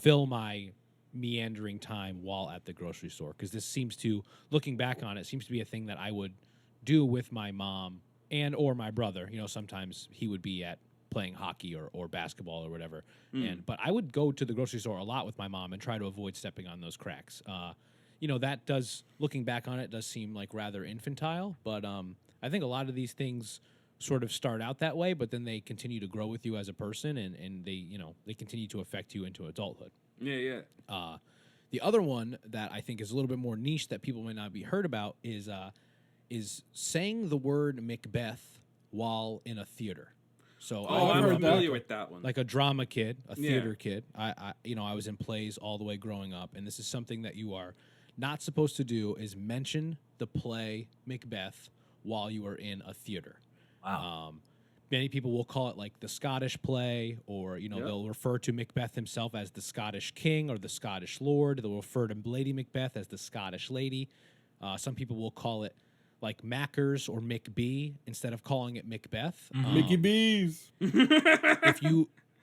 H: fill my meandering time while at the grocery store, because this seems to, looking back on it, seems to be a thing that I would do with my mom and or my brother. You know, sometimes he would be at playing hockey or basketball or whatever, but I would go to the grocery store a lot with my mom and try to avoid stepping on those cracks. You know, that does, looking back on it, does seem like rather infantile, but I think a lot of these things sort of start out that way, but then they continue to grow with you as a person, and they, you know, they continue to affect you into adulthood.
G: Yeah.
H: The other one that I think is a little bit more niche that people might not be heard about is saying the word Macbeth while in a theater. So
G: I'm familiar with that one.
H: Like a drama kid, a theater kid. I was in plays all the way growing up, and this is something that you are not supposed to do, is mention the play Macbeth while you are in a theater.
I: Wow.
H: Many people will call it like the Scottish play, or, you know, they'll refer to Macbeth himself as the Scottish king or the Scottish lord. They'll refer to Lady Macbeth as the Scottish lady. Some people will call it like Mackers or McB instead of calling it Macbeth.
F: Mickey B's.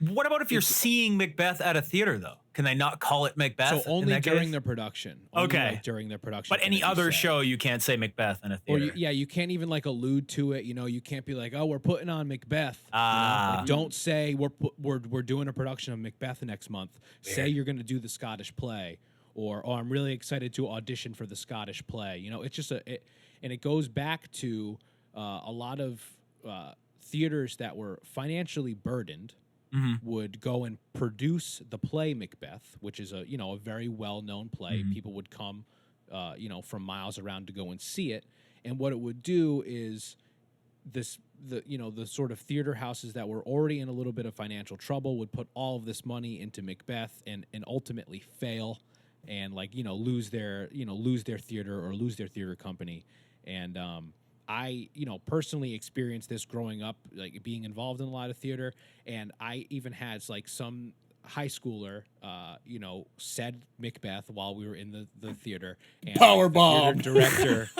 I: What about if you're seeing Macbeth at a theater, though? Can they not call it Macbeth?
H: So only during the production.
I: Okay.
H: Like during their production.
I: But any other show, you can't say Macbeth in a
H: Or
I: theater.
H: you can't even like allude to it. You know, you can't be like, "Oh, we're putting on Macbeth." Like, don't say we're doing a production of Macbeth next month. Weird. Say you're going to do the Scottish play, or "Oh, I'm really excited to audition for the Scottish play." You know, it's just and it goes back to a lot of theaters that were financially burdened. Would go and produce the play Macbeth, which is a very well-known play. People would come, from miles around to go and see it. And what it would do is the sort of theater houses that were already in a little bit of financial trouble would put all of this money into Macbeth and ultimately fail and lose their theater or lose their theater company. And I, personally experienced this growing up, like being involved in a lot of theater, and I even had like some high schooler, said Macbeth while we were in the theater. And
F: Powerbomb.
H: The theater director,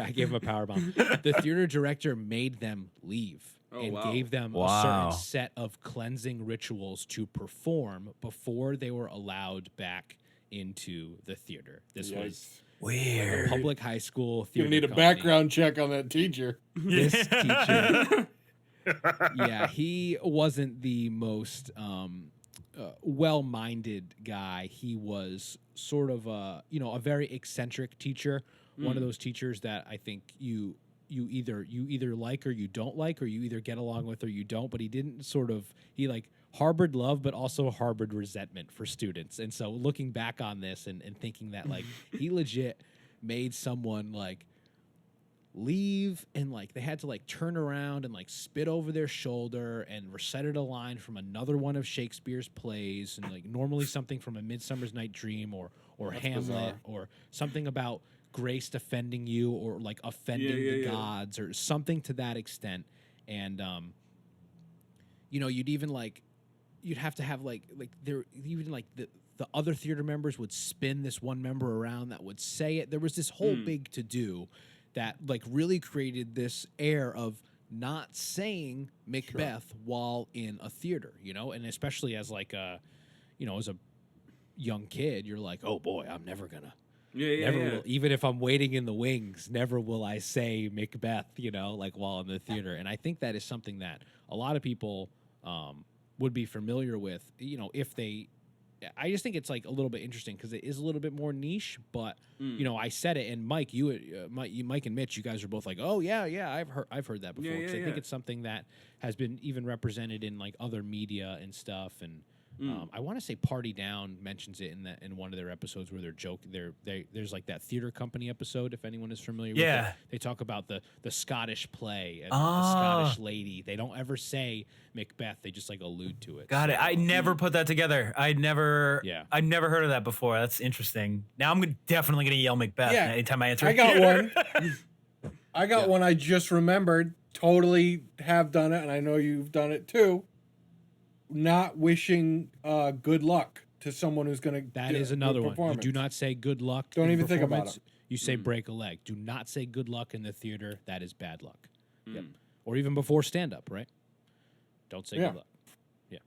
H: I gave him a powerbomb. The theater director made them leave gave them a certain set of cleansing rituals to perform before they were allowed back into the theater. This was weird. Public high school theater.
F: You need a background check on that teacher.
H: This teacher. He wasn't the most well-minded guy. He was sort of a very eccentric teacher. One of those teachers that I think you either like or you don't like, or you either get along with or you don't. But he didn't he harbored love, but also harbored resentment for students. And so looking back on this and thinking that he legit made someone leave, and they had to turn around and spit over their shoulder and recited a line from another one of Shakespeare's plays, and normally something from A Midsummer's Night Dream or Hamlet
F: bizarre.
H: or something about grace offending you or offending the gods or something to that extent. And you'd even you'd have to have the other theater members would spin this one member around that would say it. There was this whole big to do that really created this air of not saying Macbeth while in a theater, and especially as as a young kid, you're like, oh boy, I'm never gonna. Will, even if I'm waiting in the wings, never will I say Macbeth, while in the theater. And I think that is something that a lot of people would be familiar with, if they. I just think it's a little bit interesting because it is a little bit more niche. But I said it, and Mike, Mike and Mitch, you guys are both like, oh yeah, I've heard that before. I think it's something that has been even represented in other media and stuff. And I want to say Party Down mentions it in one of their episodes where they're joking. There's that theater company episode, if anyone is familiar with it. They talk about the Scottish play and the Scottish lady. They don't ever say Macbeth. They just allude to it.
I: Got it. I never put that together. I'd never heard of that before. That's interesting. Now I'm definitely going to yell Macbeth anytime I enter.
F: I got one. I got one I just remembered. Totally have done it, and I know you've done it too. Not wishing good luck to someone who's going to.
H: That is another one. You do not say good luck.
F: Don't even think about it.
H: You say break a leg. Do not say good luck in the theater. That is bad luck. Yep. Or even before stand up, right? Don't say good luck. Yeah.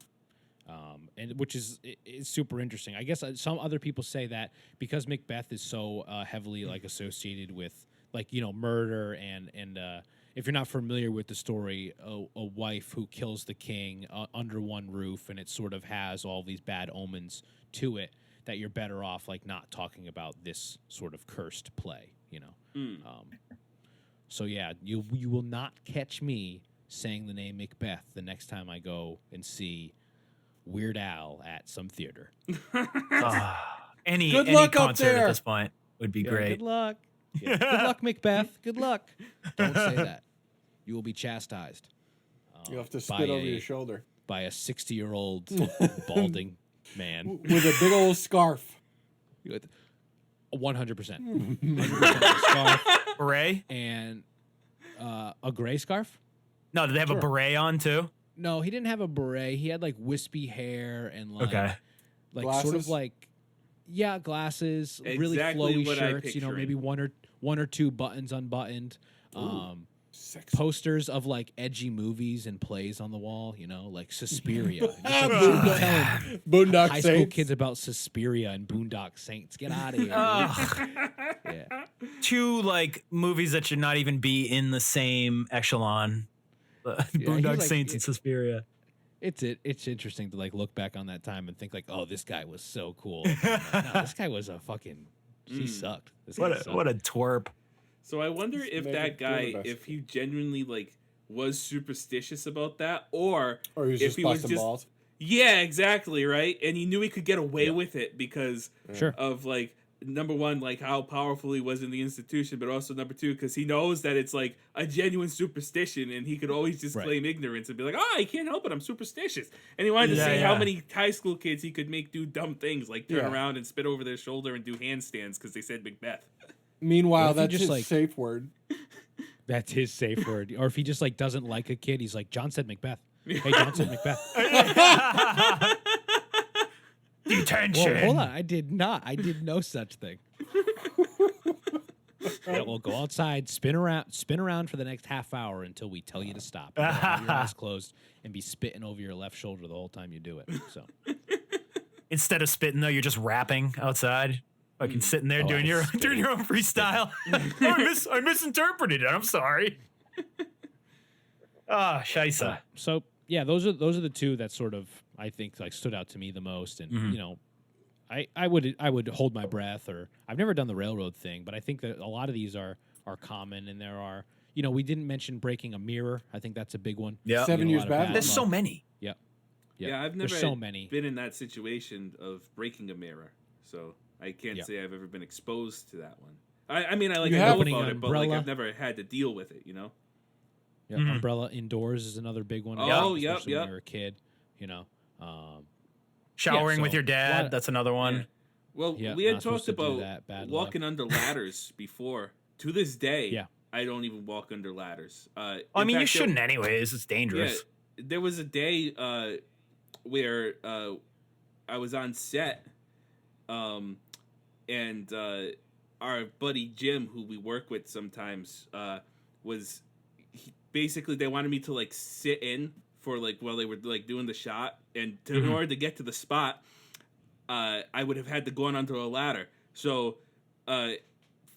H: and which is super interesting. I guess some other people say that because Macbeth is so heavily like associated with like murder and if you're not familiar with the story, a wife who kills the king under one roof, and it sort of has all these bad omens to it, that you're better off like not talking about this sort of cursed play, So yeah, you will not catch me saying the name Macbeth the next time I go and see Weird Al at some theater.
I: Any
F: Good luck up
I: concert
F: there.
I: at this point would be great.
H: Good luck. Yeah. Good luck, Macbeth. Good luck. Don't say that. You will be chastised.
F: You have to spit over your shoulder.
H: By a 60-year-old balding man.
F: With a big old scarf.
H: 100%. 100% scarf.
I: Beret?
H: And a gray scarf?
I: No, did they have a beret on too?
H: No, he didn't have a beret. He had like wispy hair and like, like
F: glasses?
H: sort of like, glasses, really
G: Exactly
H: flowy
G: what I'm
H: shirts. Maybe
G: picturing.
H: one or two buttons unbuttoned. Posters of like edgy movies and plays on the wall. Like Suspiria.
F: Boondock
H: high school
F: Saints.
H: kids about Suspiria and Boondock Saints. Get out of here. Yeah.
I: Two like movies that should not even be in the same echelon. Boondock
H: like,
I: Saints and Suspiria.
H: It's interesting to like look back on that time and think like, oh, this guy was so cool. Like, no, this guy was a fucking. He sucked.
I: What a twerp.
G: So I wonder if
F: make
G: that
F: it
G: guy,
F: feel the best.
G: if he genuinely like was superstitious about that, or
F: Or he was
G: if
F: just
G: he was
F: busting
G: just
F: balls.
G: yeah, exactly right, and he knew he could get away with it because
H: Sure.
G: of like number one, like how powerful he was in the institution, but also number two, because he knows that it's like a genuine superstition, and he could always just claim ignorance and be like, "Oh, I can't help it, I'm superstitious." And he wanted to see how many high school kids he could make do dumb things like turn around and spit over their shoulder and do handstands because they said Macbeth.
F: Meanwhile,
H: What if he
F: that's
H: just,
F: his
H: like-
F: safe word.
H: That's his safe word. Or if he just like doesn't like a kid, he's like, John said Macbeth. Hey, John said Macbeth.
I: Detention.
H: Well, hold on. I did not. I did no such thing. Yeah, we'll go outside, spin around for the next half hour until we tell you to stop. And have your eyes closed and be spitting over your left shoulder the whole time you do it. So
I: Instead of spitting though, you're just rapping outside. Fucking sitting there doing your own freestyle. I misinterpreted it. I'm sorry. Scheisse.
H: So yeah, those are the two that sort of I think like stood out to me the most, and I would hold my breath. Or I've never done the railroad thing, but I think that a lot of these are common, and there are we didn't mention breaking a mirror. I think that's a big one.
I: Yeah,
F: 7 years bad.
I: There's so many.
H: Yep.
G: Yeah, I've never
H: There's so many.
G: been in that situation of breaking a mirror, so I can't say I've ever been exposed to that one. I mean, I
F: You
G: know
F: have
G: about
H: an
G: it, but like
H: umbrella.
G: I've never had to deal with it.
H: Yeah, umbrella indoors is another big one.
G: Oh,
H: especially
G: yep.
H: When you're a kid,
I: Showering
H: so
I: with your
H: a
I: dad.
H: lot-
I: That's another one.
G: Yeah. Well,
H: Yeah,
G: we had
H: not supposed
G: talked
H: to do
G: about
H: that. Bad luck.
G: walking under ladders before. To this day,
H: Yeah.
G: I don't even walk under ladders.
I: I
G: In
I: mean, you
G: fact,
I: shouldn't anyways. It's
G: Yeah,
I: dangerous.
G: there was a day where I was on set, and our buddy Jim, who we work with sometimes, basically they wanted me to like sit in for like while they were like doing the shot, and in order to get to the spot, I would have had to go on under a ladder. So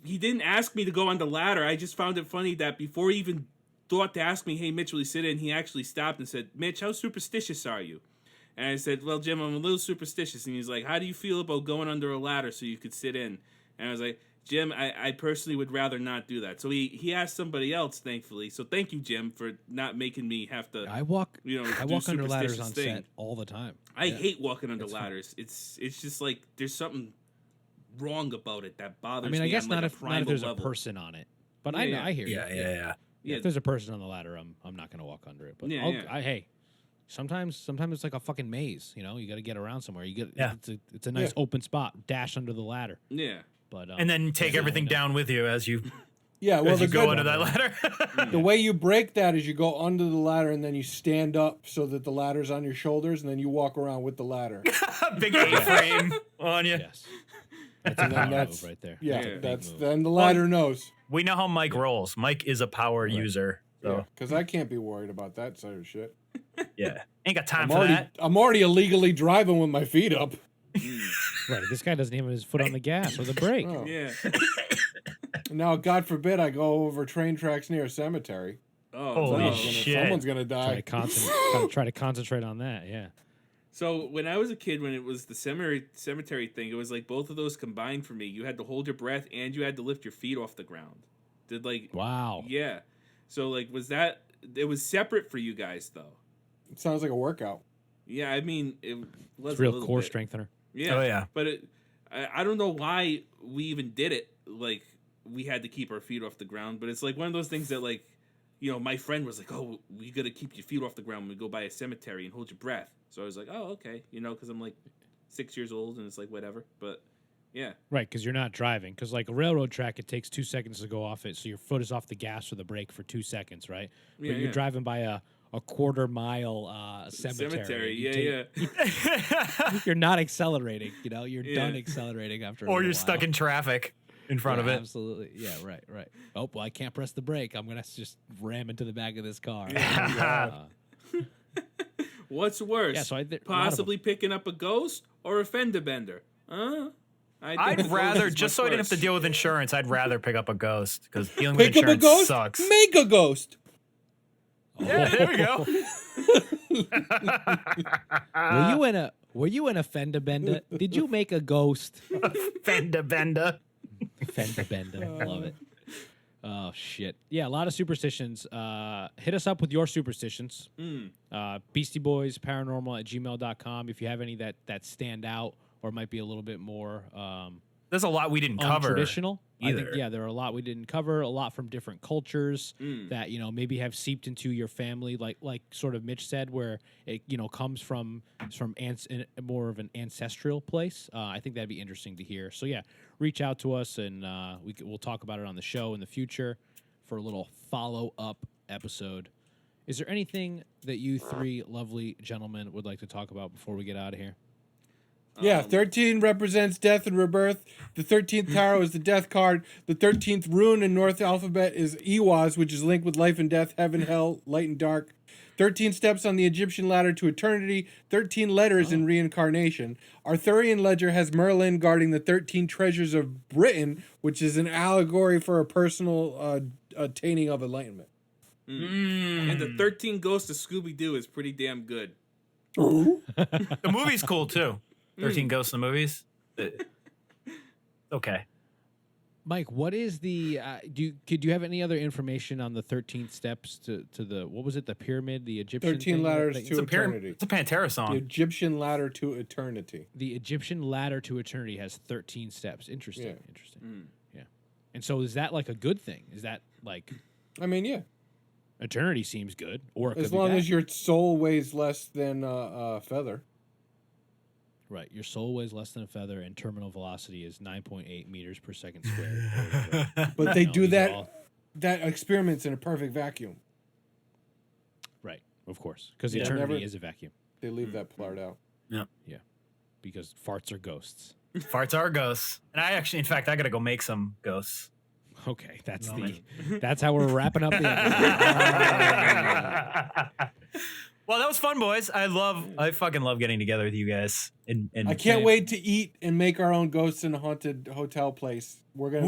G: he didn't ask me to go on the ladder. I just found it funny that before he even thought to ask me, "Hey, Mitch, will you sit in?" he actually stopped and said, "Mitch, how superstitious are you?" And I said, "Well, Jim, I'm a little superstitious." And he's like, "How do you feel about going under a ladder so you could sit in?" And I was like, "Jim, I personally would rather not do that." So he asked somebody else, thankfully. So thank you, Jim, for not making me have to.
H: I walk
G: do
H: under ladders
G: superstitious
H: on
G: thing.
H: set all the time.
G: I hate walking under ladders. It's just like there's something wrong about it that bothers
H: I
G: me.
H: mean, I guess
G: on,
H: not
G: like,
H: if
G: a primal
H: there's
G: level.
H: a person on it, but
G: Yeah,
H: I hear you.
I: Yeah.
G: Yeah,
H: If there's a person on the ladder, I'm not gonna walk under it. But hey, sometimes it's like a fucking maze. You got to get around somewhere. It's a nice open spot. Dash under the ladder.
G: yeah.
H: But
I: And then take everything down with you as you
F: Yeah, well,
I: as you
F: the
I: go
F: good-
I: under that ladder.
F: The way you break that is you go under the ladder and then you stand up so that the ladder's on your shoulders, and then you walk around with the ladder.
I: Big A-frame on you.
H: yes, that's a
F: And then
H: power
F: that's
H: move right there.
F: Yeah,
G: Yeah.
F: that's
H: move.
F: then the ladder knows.
I: We know how Mike rolls. Mike is a power user. So
F: because I can't be worried about that sort of shit.
I: yeah, ain't got time for that.
F: I'm already illegally driving with my feet up.
H: Right. This guy doesn't even have his foot on the gas or the brake.
F: Oh.
G: Yeah.
F: Now, God forbid, I go over train tracks near a cemetery.
G: Oh,
I: Holy
G: no.
I: shit.
F: Someone's gonna die.
H: Try to concentrate on that. Yeah.
G: So when I was a kid, when it was the cemetery thing, it was like both of those combined for me. You had to hold your breath and you had to lift your feet off the ground.
H: Wow.
G: Yeah. So like, it was separate for you guys though?
F: It sounds like a workout.
G: Yeah, I mean, it was
H: It's real
G: a little
H: core
G: bit.
H: strengthener.
G: Yeah.
I: Oh, yeah.
G: But I don't know why we even did it. Like, we had to keep our feet off the ground, but it's like one of those things that, like, you know, my friend was like, oh, we got to keep your feet off the ground when we go by a cemetery and hold your breath. So I was like, oh, okay. You know, because I'm like 6 years old and it's like, whatever. But yeah.
H: Right, because you're not driving. Because like a railroad track, it takes 2 seconds to go off it, so your foot is off the gas or the brake for 2 seconds, right? But
G: Yeah,
H: you're driving by a quarter-mile cemetery.
G: Yeah.
H: You're not accelerating. You know, you're done accelerating after.
I: Or
H: a
I: you're
H: while.
I: stuck in traffic in front of it.
H: Absolutely. Yeah. Right. Right. Oh, well, I can't press the brake. I'm gonna just ram into the back of this car.
G: What's worse?
H: Yeah, so a lot of
G: possibly picking up a ghost or a fender bender? Huh?
I: I'd rather, just so I didn't have to deal with insurance, I'd rather pick up a ghost because dealing with
F: Pick up a
I: insurance
F: ghost.
I: sucks.
F: Make a ghost.
I: Yeah, there we go.
H: Were you in a fender bender? Did you make a ghost?
I: Fender bender.
H: Fender bender. Love it. Oh shit. Yeah, a lot of superstitions. Hit us up with your superstitions. Beastie Boys Paranormal at gmail.com if you have any that stand out or might be a little bit more
I: There's a lot we didn't cover.
H: Traditional. I think,
I: either.
H: there are a lot we didn't cover, a lot from different cultures that, you know, maybe have seeped into your family, like sort of Mitch said, where it, you know, comes from more of an ancestral place. I think that'd be interesting to hear. So yeah, reach out to us and we'll talk about it on the show in the future for a little follow-up episode. Is there anything that you three lovely gentlemen would like to talk about before we get out of here?
F: Yeah, 13 represents death and rebirth. The 13th tarot is the death card. The 13th rune in North alphabet is Iwaz, which is linked with life and death, heaven, hell, light and dark. 13 steps on the Egyptian ladder to eternity. 13 letters in reincarnation. Arthurian ledger has Merlin guarding the 13 treasures of Britain, which is an allegory for a personal attaining of enlightenment.
G: And the 13 Ghosts of Scooby-Doo is pretty damn good.
I: The movie's cool too. 13 Ghosts in the movies. Okay.
H: Mike, what is the do you have any other information on the 13th steps to the, what was it, the pyramid, the Egyptian
F: 13
H: thing?
F: ladders
H: Like,
F: to eternity.
I: It's a Pantera
F: The
I: song.
F: Egyptian ladder to eternity.
H: the Egyptian ladder to eternity has 13 steps. Interesting.
F: Yeah.
H: Interesting. Yeah. And so is that like a good thing? Is that like
F: I mean, yeah.
H: eternity seems good, or it could
F: As
H: be
F: long
H: bad.
F: as your soul weighs less than a feather.
H: Right, your soul weighs less than a feather, and terminal velocity is 9.8 meters per second squared.
F: But they
H: No,
F: do
H: these are
F: that.
H: all-
F: That experiment's in a perfect vacuum.
H: Right, of course, because
F: Yeah.
H: eternity
F: Never-
H: is a vacuum.
F: They leave that part out.
H: Yeah, because farts are ghosts.
I: Farts are ghosts. And I actually, in fact, I got to go make some ghosts.
H: Okay, that's how we're wrapping up the episode.
I: Well, that was fun, boys. I fucking love getting together with you guys. And
F: I can't wait to eat and make our own ghosts in a haunted hotel place. We're gonna.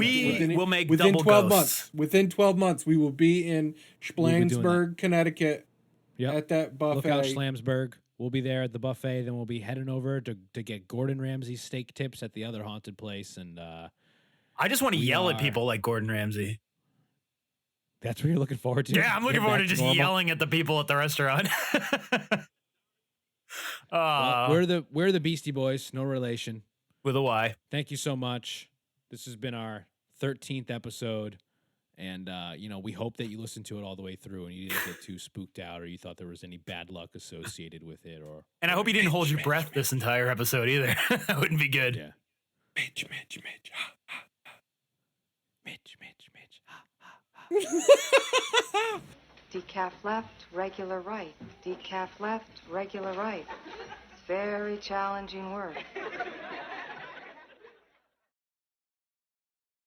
I: will make
F: within
I: double
F: 12
I: ghosts.
F: months. Within 12 months, we will be in
H: doing
F: Splansburg, Connecticut,
H: Yep.
F: at that buffet.
H: Look out, Schlamsburg. We'll be there at the buffet. Then we'll be heading over to get Gordon Ramsay's steak tips at the other haunted place, and
I: I just want to yell at
H: are-
I: people like Gordon Ramsay.
H: that's what you're looking forward to.
I: Yeah, I'm looking
H: Getting
I: forward
H: back
I: to just
H: normal?
I: yelling at the people at the restaurant.
H: Well, we're the Beastie Boys, no relation.
I: With a Y.
H: Thank you so much. This has been our 13th episode, and you know, we hope that you listened to it all the way through and you didn't get too spooked out, or you thought there was any bad luck associated with it, or.
I: And I hope you didn't hold your breath this entire episode either. That wouldn't be good.
H: Yeah.
F: Mitch.
D: Decaf left, regular right. Decaf left, regular right. It's very challenging work.